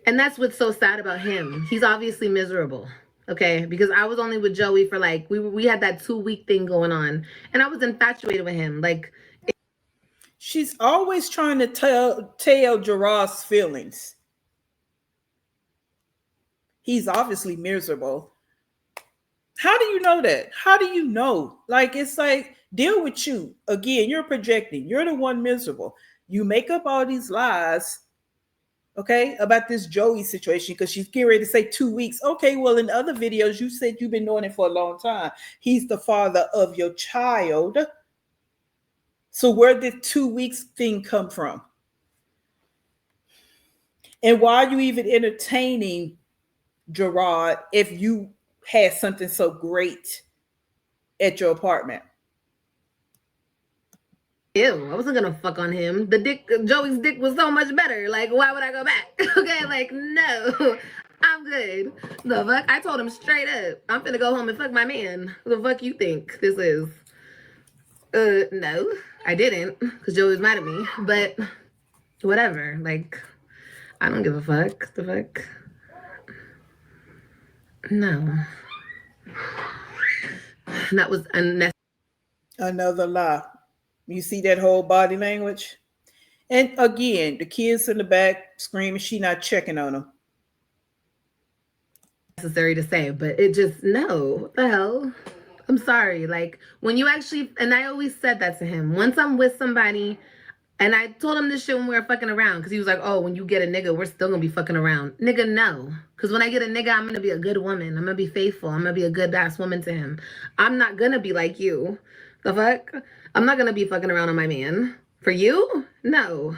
and that's what's so sad about him. He's obviously miserable. Okay, because I was only with Joey for like, we had that 2-week thing going on, and I was infatuated with him. Like, she's always trying to tell Gerard's feelings. He's obviously miserable. How do you know that? How do you know? Like, it's like, deal with you. Again, you're projecting. You're the one miserable. You make up all these lies, okay, about this Joey situation because she's getting ready to say 2 weeks. Okay, well, in other videos, you said you've been knowing it for a long time. He's the father of your child. So where did 2 weeks thing come from? And why are you even entertaining Gerard if you had something so great at your apartment? Ew, I wasn't gonna fuck on him. Joey's dick was so much better. Like, why would I go back? Okay, like, no, I'm good. The fuck? I told him straight up, I'm finna go home and fuck my man. Who the fuck you think this is? No, I didn't, because Joey was mad at me. But whatever. Like, I don't give a fuck. The fuck? No. That was unnecessary. Another lie. You see that whole body language? And again, the kids in the back screaming, she not checking on them. Necessary to say, but it just, no. What the hell? I'm sorry. Like, when you actually, and I always said that to him. Once I'm with somebody, and I told him this shit when we were fucking around, because he was like, oh, when you get a nigga, we're still gonna be fucking around. Nigga, no. Because when I get a nigga, I'm gonna be a good woman. I'm gonna be faithful. I'm gonna be a good ass woman to him. I'm not gonna be like you. The fuck? I'm not gonna be fucking around on my man. For you? No.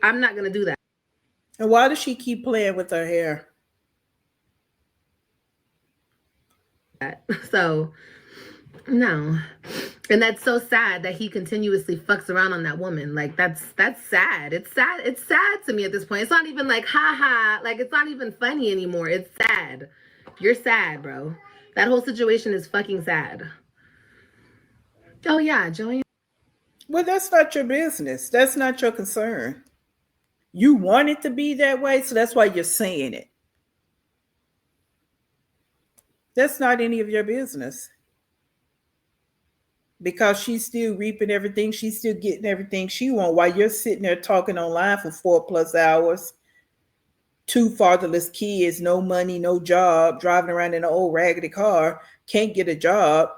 I'm not gonna do that. And why does she keep playing with her hair? So, no. And that's so sad that he continuously fucks around on that woman. Like, that's sad. It's sad. It's sad to me at this point. It's not even like, ha. Like, it's not even funny anymore. It's sad. You're sad, bro. That whole situation is fucking sad. Oh, yeah, Joey. Well, that's not your business. That's not your concern. You want it to be that way, so that's why you're saying it. That's not any of your business. Because she's still reaping everything. She's still getting everything she wants while you're sitting there talking online for 4+ hours. 2 fatherless kids, no money, no job, driving around in an old raggedy car, can't get a job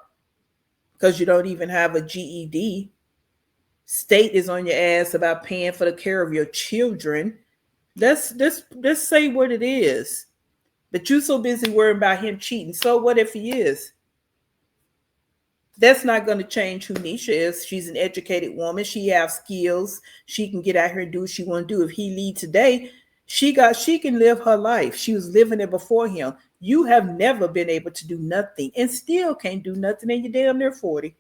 because you don't even have a GED. State is on your ass about paying for the care of your children. Let's say what it is. But you're so busy worrying about him cheating. So what if he is? That's not going to change who Nisha is. She's an educated woman. She has skills. She can get out here and do what she want to do. If he leave today, she can live her life. She was living it before him. You have never been able to do nothing and still can't do nothing, and you're damn near 40.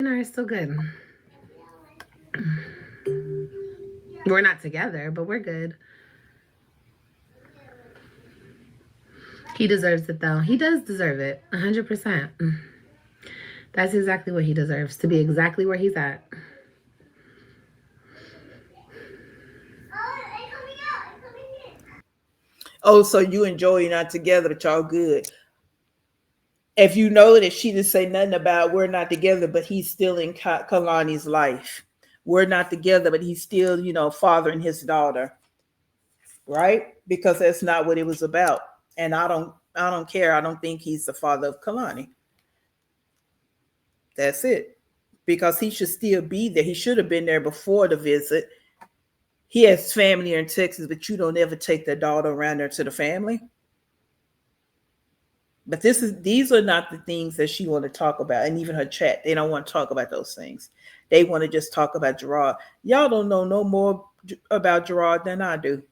No, it's still good. We're not together, but we're good. He deserves it, though. He does deserve it, 100%. That's exactly what he deserves, to be exactly where he's at. Oh, so you and Joey not together, but y'all good. If you know that she didn't say nothing about we're not together, but he's still in Kalani's life. We're not together, but he's still, fathering his daughter. right? Because that's not what it was about. And I don't care. I don't think he's the father of Kalani. That's it. Because he should still be there. He should have been there before the visit. He has family in Texas, but you don't ever take their daughter around there to the family. But these are not the things that she want to talk about. And even her chat, they don't want to talk about those things. They want to just talk about Gerard. Y'all don't know no more about Gerard than I do.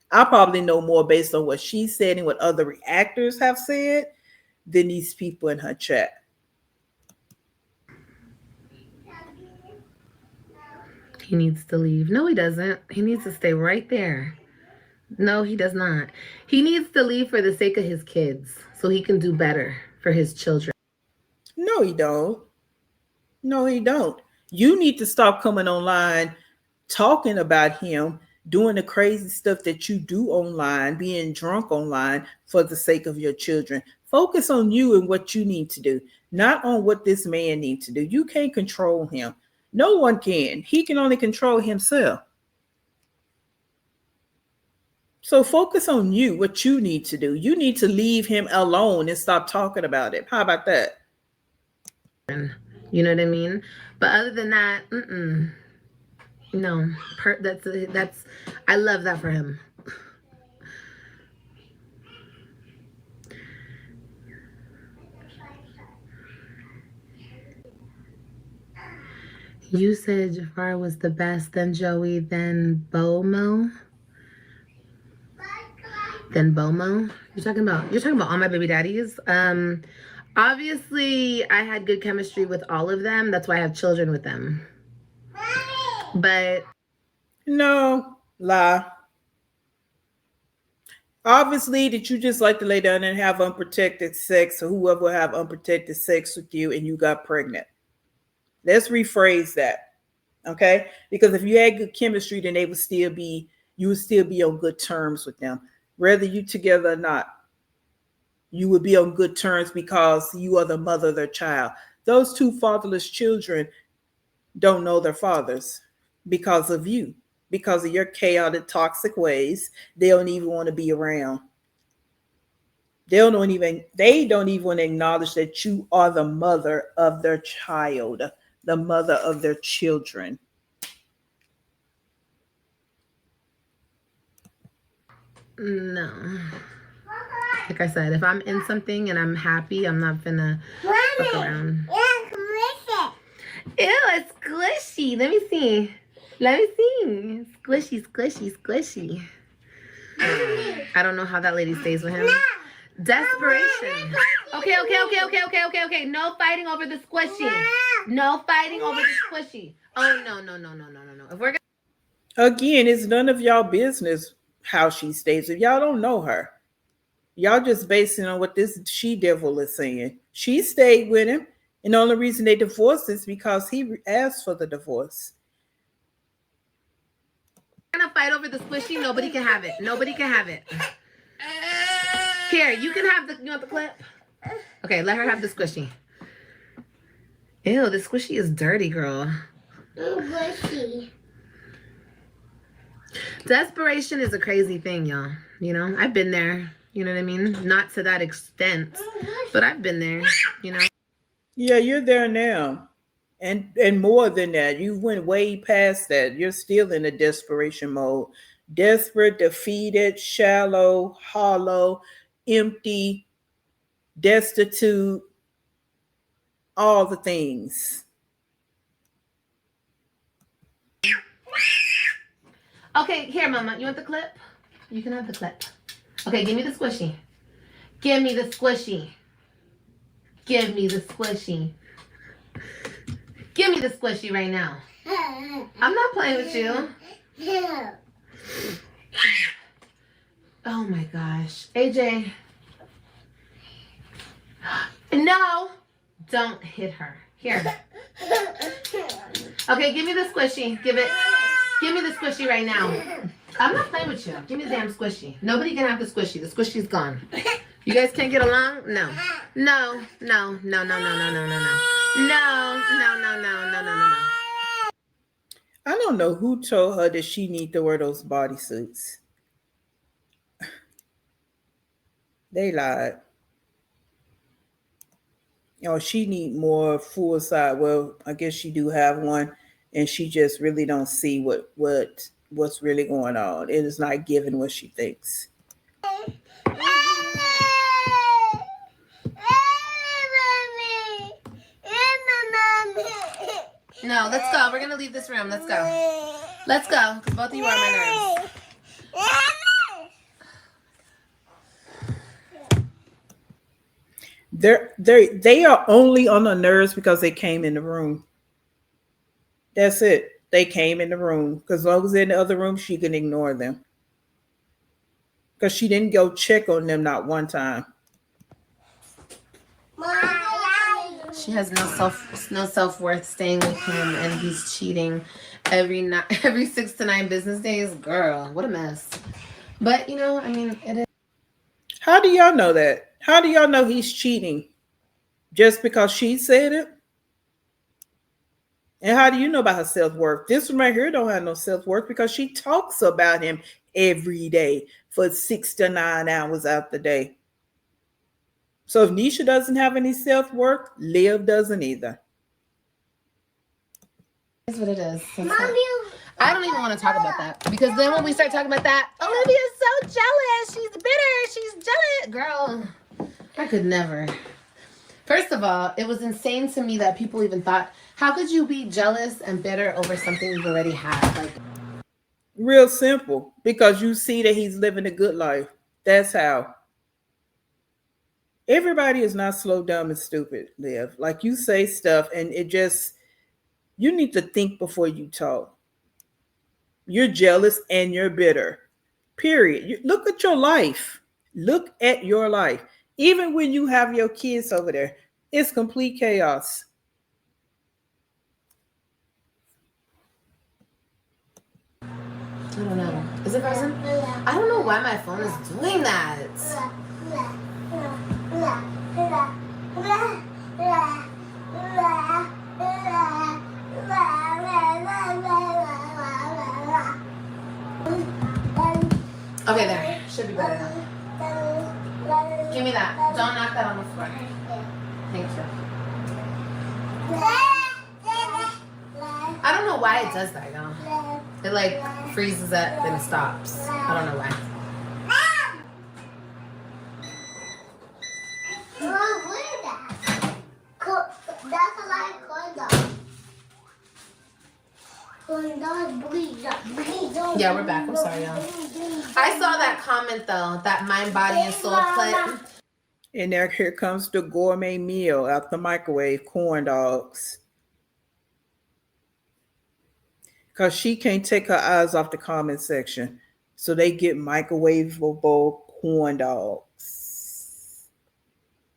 I probably know more based on what she said and what other reactors have said than these people in her chat. He needs to leave. No, he doesn't. He needs to stay right there. No, he does not. He needs to leave for the sake of his kids so he can do better for his children. No, he don't. No, he don't. You need to stop coming online talking about him, doing the crazy stuff that you do online, being drunk online for the sake of your children. Focus on you and what you need to do, not on what this man needs to do. You can't control him. No one can. He can only control himself. So focus on you, what you need to do. You need to leave him alone and stop talking about it. How about that? You know what I mean? But other than that, no. That's I love that for him. You said Jafar was the best, then Joey, then Bomo. Then Bomo. You're talking about all my baby daddies. Obviously I had good chemistry with all of them. That's why I have children with them. But no, lie. Obviously, that you just like to lay down and have unprotected sex, or whoever will have unprotected sex with you and you got pregnant. Let's rephrase that. Okay? Because if you had good chemistry, then you would still be on good terms with them. Whether you together or not, you would be on good terms because you are the mother of their child. Those two fatherless children don't know their fathers because of you, because of your chaotic, toxic ways. They don't even want to be around. They don't even acknowledge that you are the mother of their child, the mother of their children. no. Like I said, if I'm in something and I'm happy, I'm not gonna fuck around. Ew, it's squishy. Let me see. Squishy, squishy, squishy. I don't know how that lady stays with him. Desperation. Okay. No fighting over the squishy. No fighting over the squishy. Oh, no. If we're Again, it's none of y'all business how she stays. If y'all don't know her, y'all just basing on what this she devil is saying. She stayed with him, and the only reason they divorced is because he asked for the divorce. gonna fight over the squishy, nobody can have it. Nobody can have it. Here, you can have you want the clip? Okay, let her have the squishy. Ew, the squishy is dirty, girl. Squishy. Desperation is a crazy thing, y'all. You know, I've been there. You know what I mean? Not to that extent, but I've been there, you know? Yeah, you're there now. And more than that, you went way past that. You're still in a desperation mode. Desperate, defeated, shallow, hollow, empty, destitute, all the things. Okay, here, Mama. You want the clip? You can have the clip. Okay, give me the squishy. Give me the squishy. Give me the squishy. Give me the squishy right now. I'm not playing with you. Oh my gosh. AJ. No. Don't hit her. Here. Okay, give me the squishy. Give me the squishy right now. I'm not playing with you. Give me the damn squishy. Nobody can have the squishy. The squishy's gone. You guys can't get along? No. No. I don't know who told her that she need to wear those bodysuits. They lied. She need more full side. Well, I guess she do have one, and she just really don't see what's really going on. It is not giving what she thinks. No, let's go. We're gonna leave this room. Let's go. Let's go. Because both of you are on my nerves. They are only on the nerves because they came in the room. That's it. They came in the room. Because as long as they're in the other room, she can ignore them. Because she didn't go check on them not one time. She has no self-worth staying with him, and he's cheating every 6 to 9 business days. Girl, what a mess. But I mean, it is. How do y'all know that? How do y'all know he's cheating? Just because she said it? And how do you know about her self-worth? This one right here don't have no self-worth because she talks about him every day for 6 to 9 hours out the day. So if Nisha doesn't have any self-worth, Liv doesn't either. That's what it is. I don't even want to talk about that, because then when we start talking about that, Olivia's so jealous. She's bitter. She's jealous. Girl, I could never. First of all, it was insane to me that people even thought, how could you be jealous and bitter over something you've already had? Real simple. Because you see that he's living a good life. That's how. Everybody is not slow, dumb, and stupid, Liv. Like, you say stuff and you need to think before you talk. You're jealous and you're bitter. Period. Look at your life. Look at your life. Even when you have your kids over there, it's complete chaos. I don't know. Is it present? I don't know why my phone is doing that. Okay, there. Should be better now. Give me that. Don't knock that on the floor. Thank you. I don't know why it does that, y'all. It freezes up and stops. I don't know why. Yeah, we're back. I'm sorry, y'all. I saw that comment though, that mind, body, and soul clip. And here comes the gourmet meal out the microwave, corn dogs. Because she can't take her eyes off the comment section. So they get microwavable corn dogs.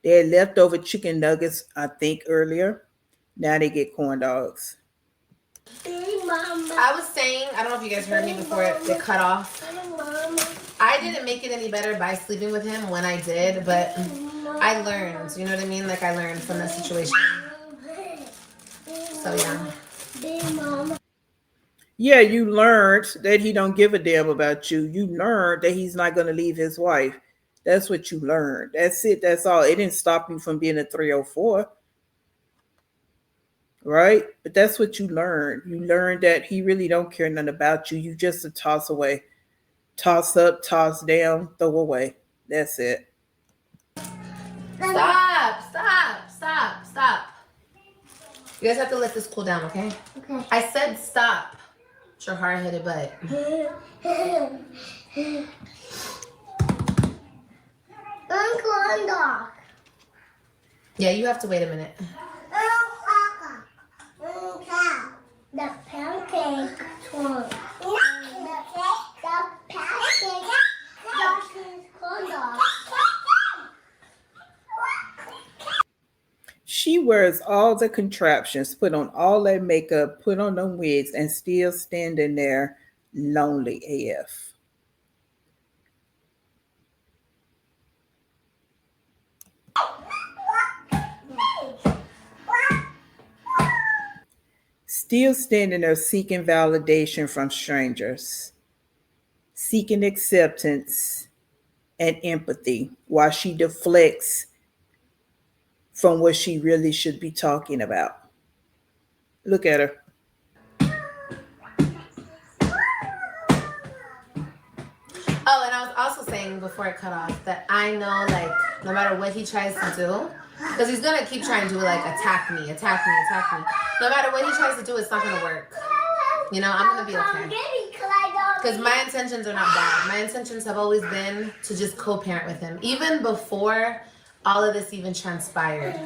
They had leftover chicken nuggets, I think, earlier. Now they get corn dogs. I was saying, I don't know if you guys heard me before it cut off. I didn't make it any better by sleeping with him when I did, but I learned, you know what I mean? I learned from that situation. So yeah. Yeah, you learned that he don't give a damn about you. You learned that he's not going to leave his wife. That's what you learned. That's it. That's all. It didn't stop you from being a 304. Right? But that's what you learned. You learned that he really don't care nothing about you. You just a toss away. Toss up, toss down, throw away. That's it. Stop. You guys have to let this cool down, okay? Okay. I said stop. It's your hard-headed butt. Corn dog. Yeah, you have to wait a minute. The pancake one. The pancake. Corn dog. She wears all the contraptions, put on all that makeup, put on them wigs, and still standing there lonely AF. Still standing there seeking validation from strangers, seeking acceptance and empathy while she deflects from what she really should be talking about. Look at her. Oh, and I was also saying before I cut off that I know, like, no matter what he tries to do, because he's gonna keep trying to like attack me. No matter what he tries to do, it's not gonna work. You know, I'm gonna be okay. Because my intentions are not bad. My intentions have always been to just co-parent with him, even before all of this even transpired.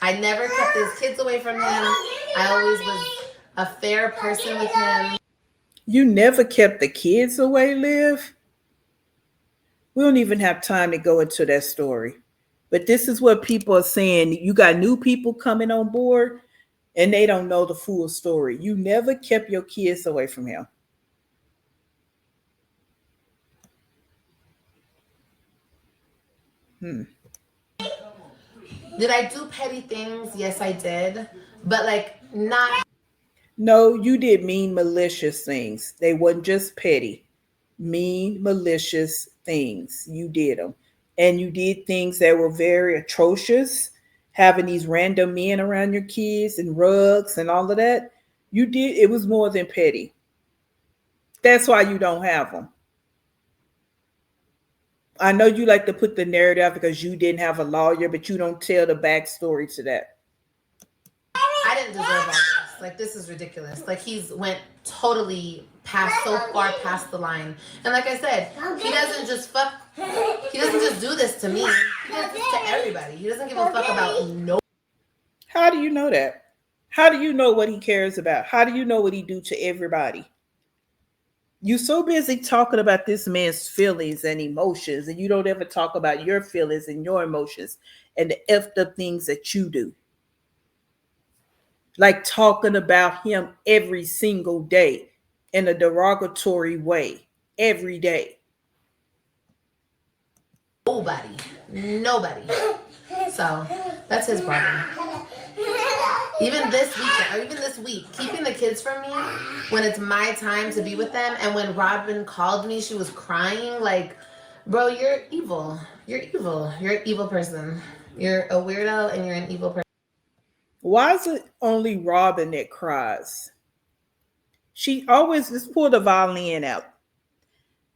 I never kept his kids away from him. I always was a fair person with him. You never kept the kids away, Liv? We don't even have time to go into that story. But this is what people are saying. You got new people coming on board and they don't know the full story. You never kept your kids away from him. Did I do petty things? Yes, I did. But like not. No, you did mean, malicious things. They weren't just petty. Mean, malicious things. You did them. And you did things that were very atrocious, having these random men around your kids and rugs and all of that. You did, it was more than petty. That's why you don't have them. I know you like to put the narrative out because you didn't have a lawyer, but you don't tell the backstory to that. I didn't deserve all this. Like, this is ridiculous. Like, he's went totally past, so far past the line. And like I said, he doesn't just do this to me. He does this to everybody. He doesn't give a fuck about no. How do you know that? How do you know what he cares about? How do you know what he do to everybody? You're so busy talking about this man's feelings and emotions, and you don't ever talk about your feelings and your emotions and the effed up things that you do. Like talking about him every single day in a derogatory way, every day. Nobody. So that's his problem. Even this week, keeping the kids from me when it's my time to be with them. And when Robin called me, she was crying. Like, bro, you're evil. You're an evil person. You're a weirdo and you're an evil person. Why is it only Robin that cries? She always just pull the violin out.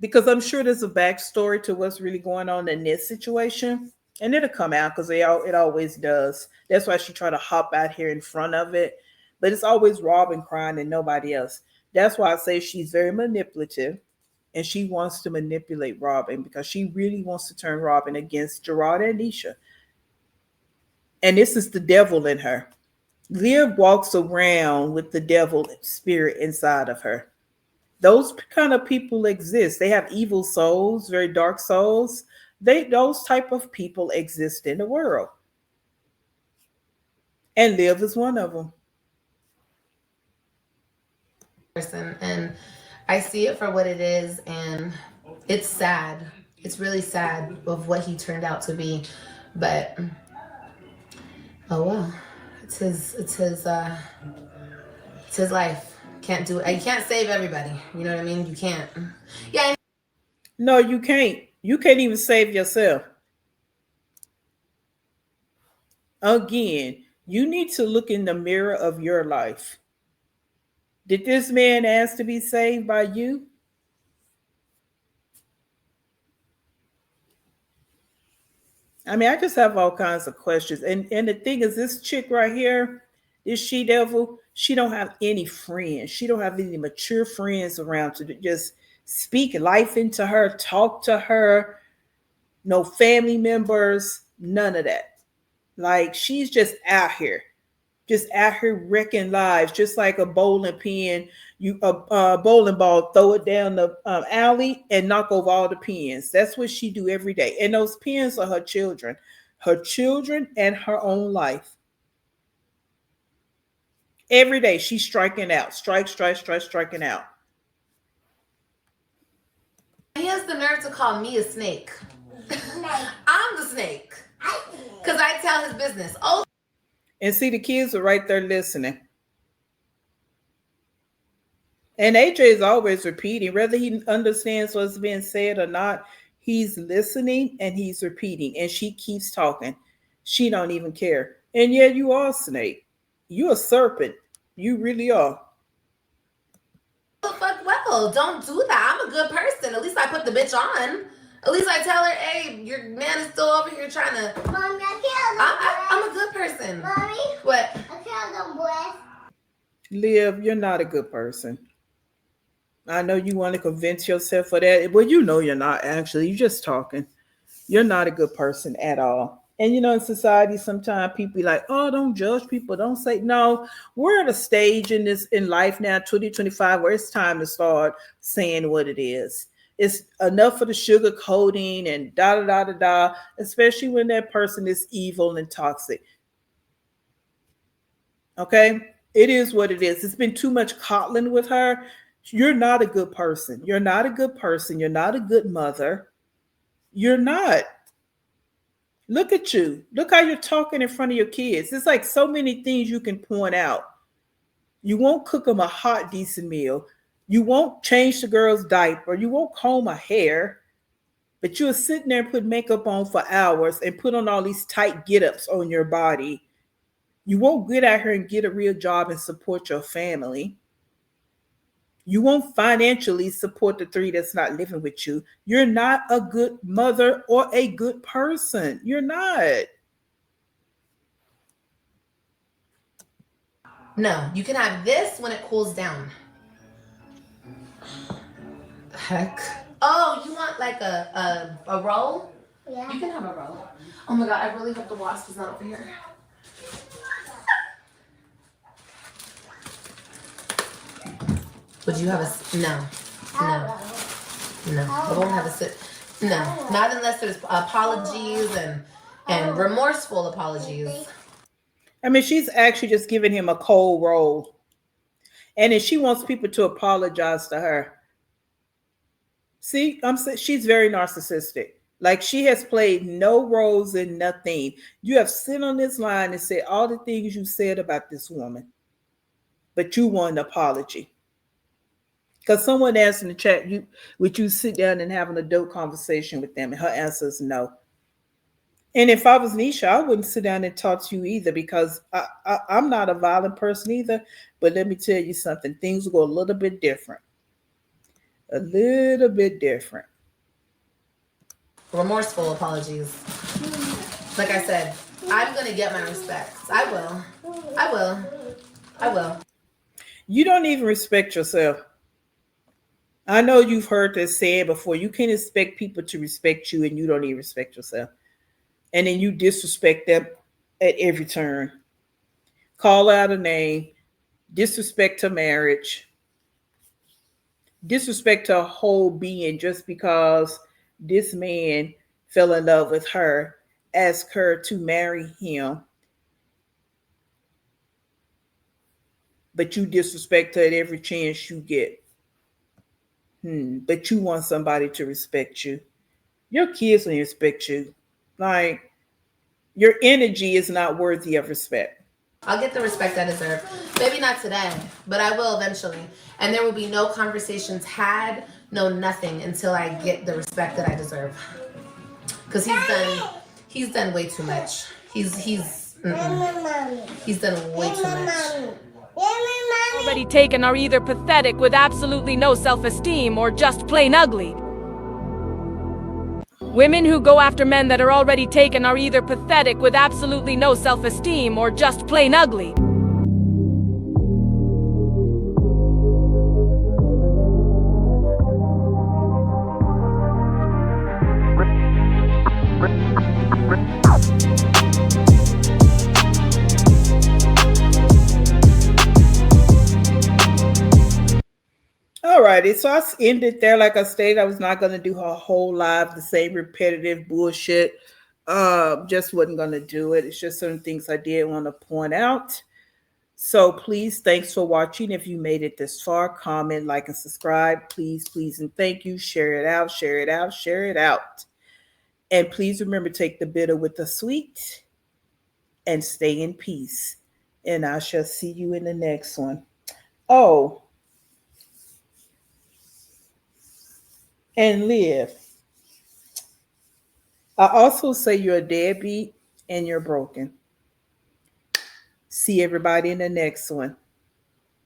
Because I'm sure there's a backstory to what's really going on in this situation. And it'll come out because it always does. That's why she tried to hop out here in front of it. But it's always Robin crying and nobody else. That's why I say she's very manipulative. And she wants to manipulate Robin because she really wants to turn Robin against Gerard and Nisha. And this is the devil in her. Liv walks around with the devil spirit inside of her. Those kind of people exist. They have evil souls, very dark souls. Those type of people exist in the world. And Liv is one of them. And I see it for what it is, and it's sad. It's really sad of what he turned out to be. But oh well. It's his life. Can't do it. You can't save everybody. You know what I mean? You can't. Yeah. No, you can't. You can't even save yourself. Again, you need to look in the mirror of your life. Did this man ask to be saved by you? I mean, I just have all kinds of questions. And the thing is, this chick right here, this she devil, she don't have any friends. She don't have any mature friends around to just speak life into her, talk to her. No family members, none of that. Like, she's just out here wrecking lives, just like a bowling pin. You a bowling ball, throw it down the alley and knock over all the pins. That's what she do every day. And those pins are her children and her own life. Every day she's striking out, striking out. He has the nerve to call me a snake. I'm the snake. Because I tell his business. Oh. And see, the kids are right there listening. And AJ is always repeating, whether he understands what's being said or not, He's listening and he's repeating, and she keeps talking. She don't even care. And yet you are a snake. You a serpent. You really are. Oh, fuck well. Don't do that. I'm a good person. At least I put the bitch on. At least I tell her, hey, your man is still over here trying to. Mommy, I I'm a good person. Mommy, What? I killed them boys. Liv, you're not a good person. I know you want to convince yourself of that. Well, you know you're not actually. You're just talking. You're not a good person at all. And in society, sometimes people be like, "Oh, don't judge people. Don't say no." We're at a stage in life now, 2025, where it's time to start saying what it is. It's enough of the sugar coating and da da da da da, especially when that person is evil and toxic. Okay, it is what it is. It's been too much coddling with her. You're not a good person. You're not a good person. You're not a good mother. You're not. Look at you. Look how you're talking in front of your kids. It's like so many things you can point out. You won't cook them a hot, decent meal. You won't change the girl's diaper. You won't comb her hair. But you'll sit there and put makeup on for hours and put on all these tight get ups on your body. You won't get out here and get a real job and support your family. You won't financially support the three that's not living with you. You're not a good mother or a good person. You're not. No, you can have this when it cools down. Heck. Oh, you want like a roll? Yeah. You can have a roll. Oh my god, I really hope the wasp is not over here. Would you have a no? No. No. I won't have a sit. No. Not unless there's apologies and remorseful apologies. I mean, she's actually just giving him a cold roll. And then she wants people to apologize to her. See, she's very narcissistic. Like she has played no roles in nothing. You have sit on this line and said all the things you said about this woman, but you want an apology. Because someone asked in the chat, would you sit down and have an adult conversation with them? And her answer is no. And if I was Nisha, I wouldn't sit down and talk to you either because I'm not a violent person either. But let me tell you something, things will go a little bit different. A little bit different. Remorseful apologies. Like I said, I'm going to get my respects. I will. You don't even respect yourself. I know you've heard this said before. You can't expect people to respect you and you don't even respect yourself. And then you disrespect them at every turn. Call out a name, disrespect her marriage, disrespect her whole being just because this man fell in love with her, ask her to marry him. But you disrespect her at every chance you get. But you want somebody to respect you. Your kids don't respect you. Like, your energy is not worthy of respect. I'll get the respect I deserve. Maybe not today, but I will eventually. And there will be no conversations had, no nothing until I get the respect that I deserve. Because he's done way too much. He's done way too much. Already taken are either pathetic with absolutely no self-esteem or just plain ugly. Women who go after men that are already taken are either pathetic with absolutely no self-esteem or just plain ugly. Alrighty, so I ended there. Like I stated, I was not going to do her whole live, the same repetitive bullshit. Just wasn't going to do it. It's just certain things I did want to point out. So please, thanks for watching. If you made it this far, comment, like, and subscribe. Please, please, and thank you. Share it out, share it out, share it out. And please remember, take the bitter with the sweet and stay in peace. And I shall see you in the next one. Oh, and Liv, I also say you're a deadbeat and you're broken. See everybody in the next one.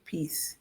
Peace.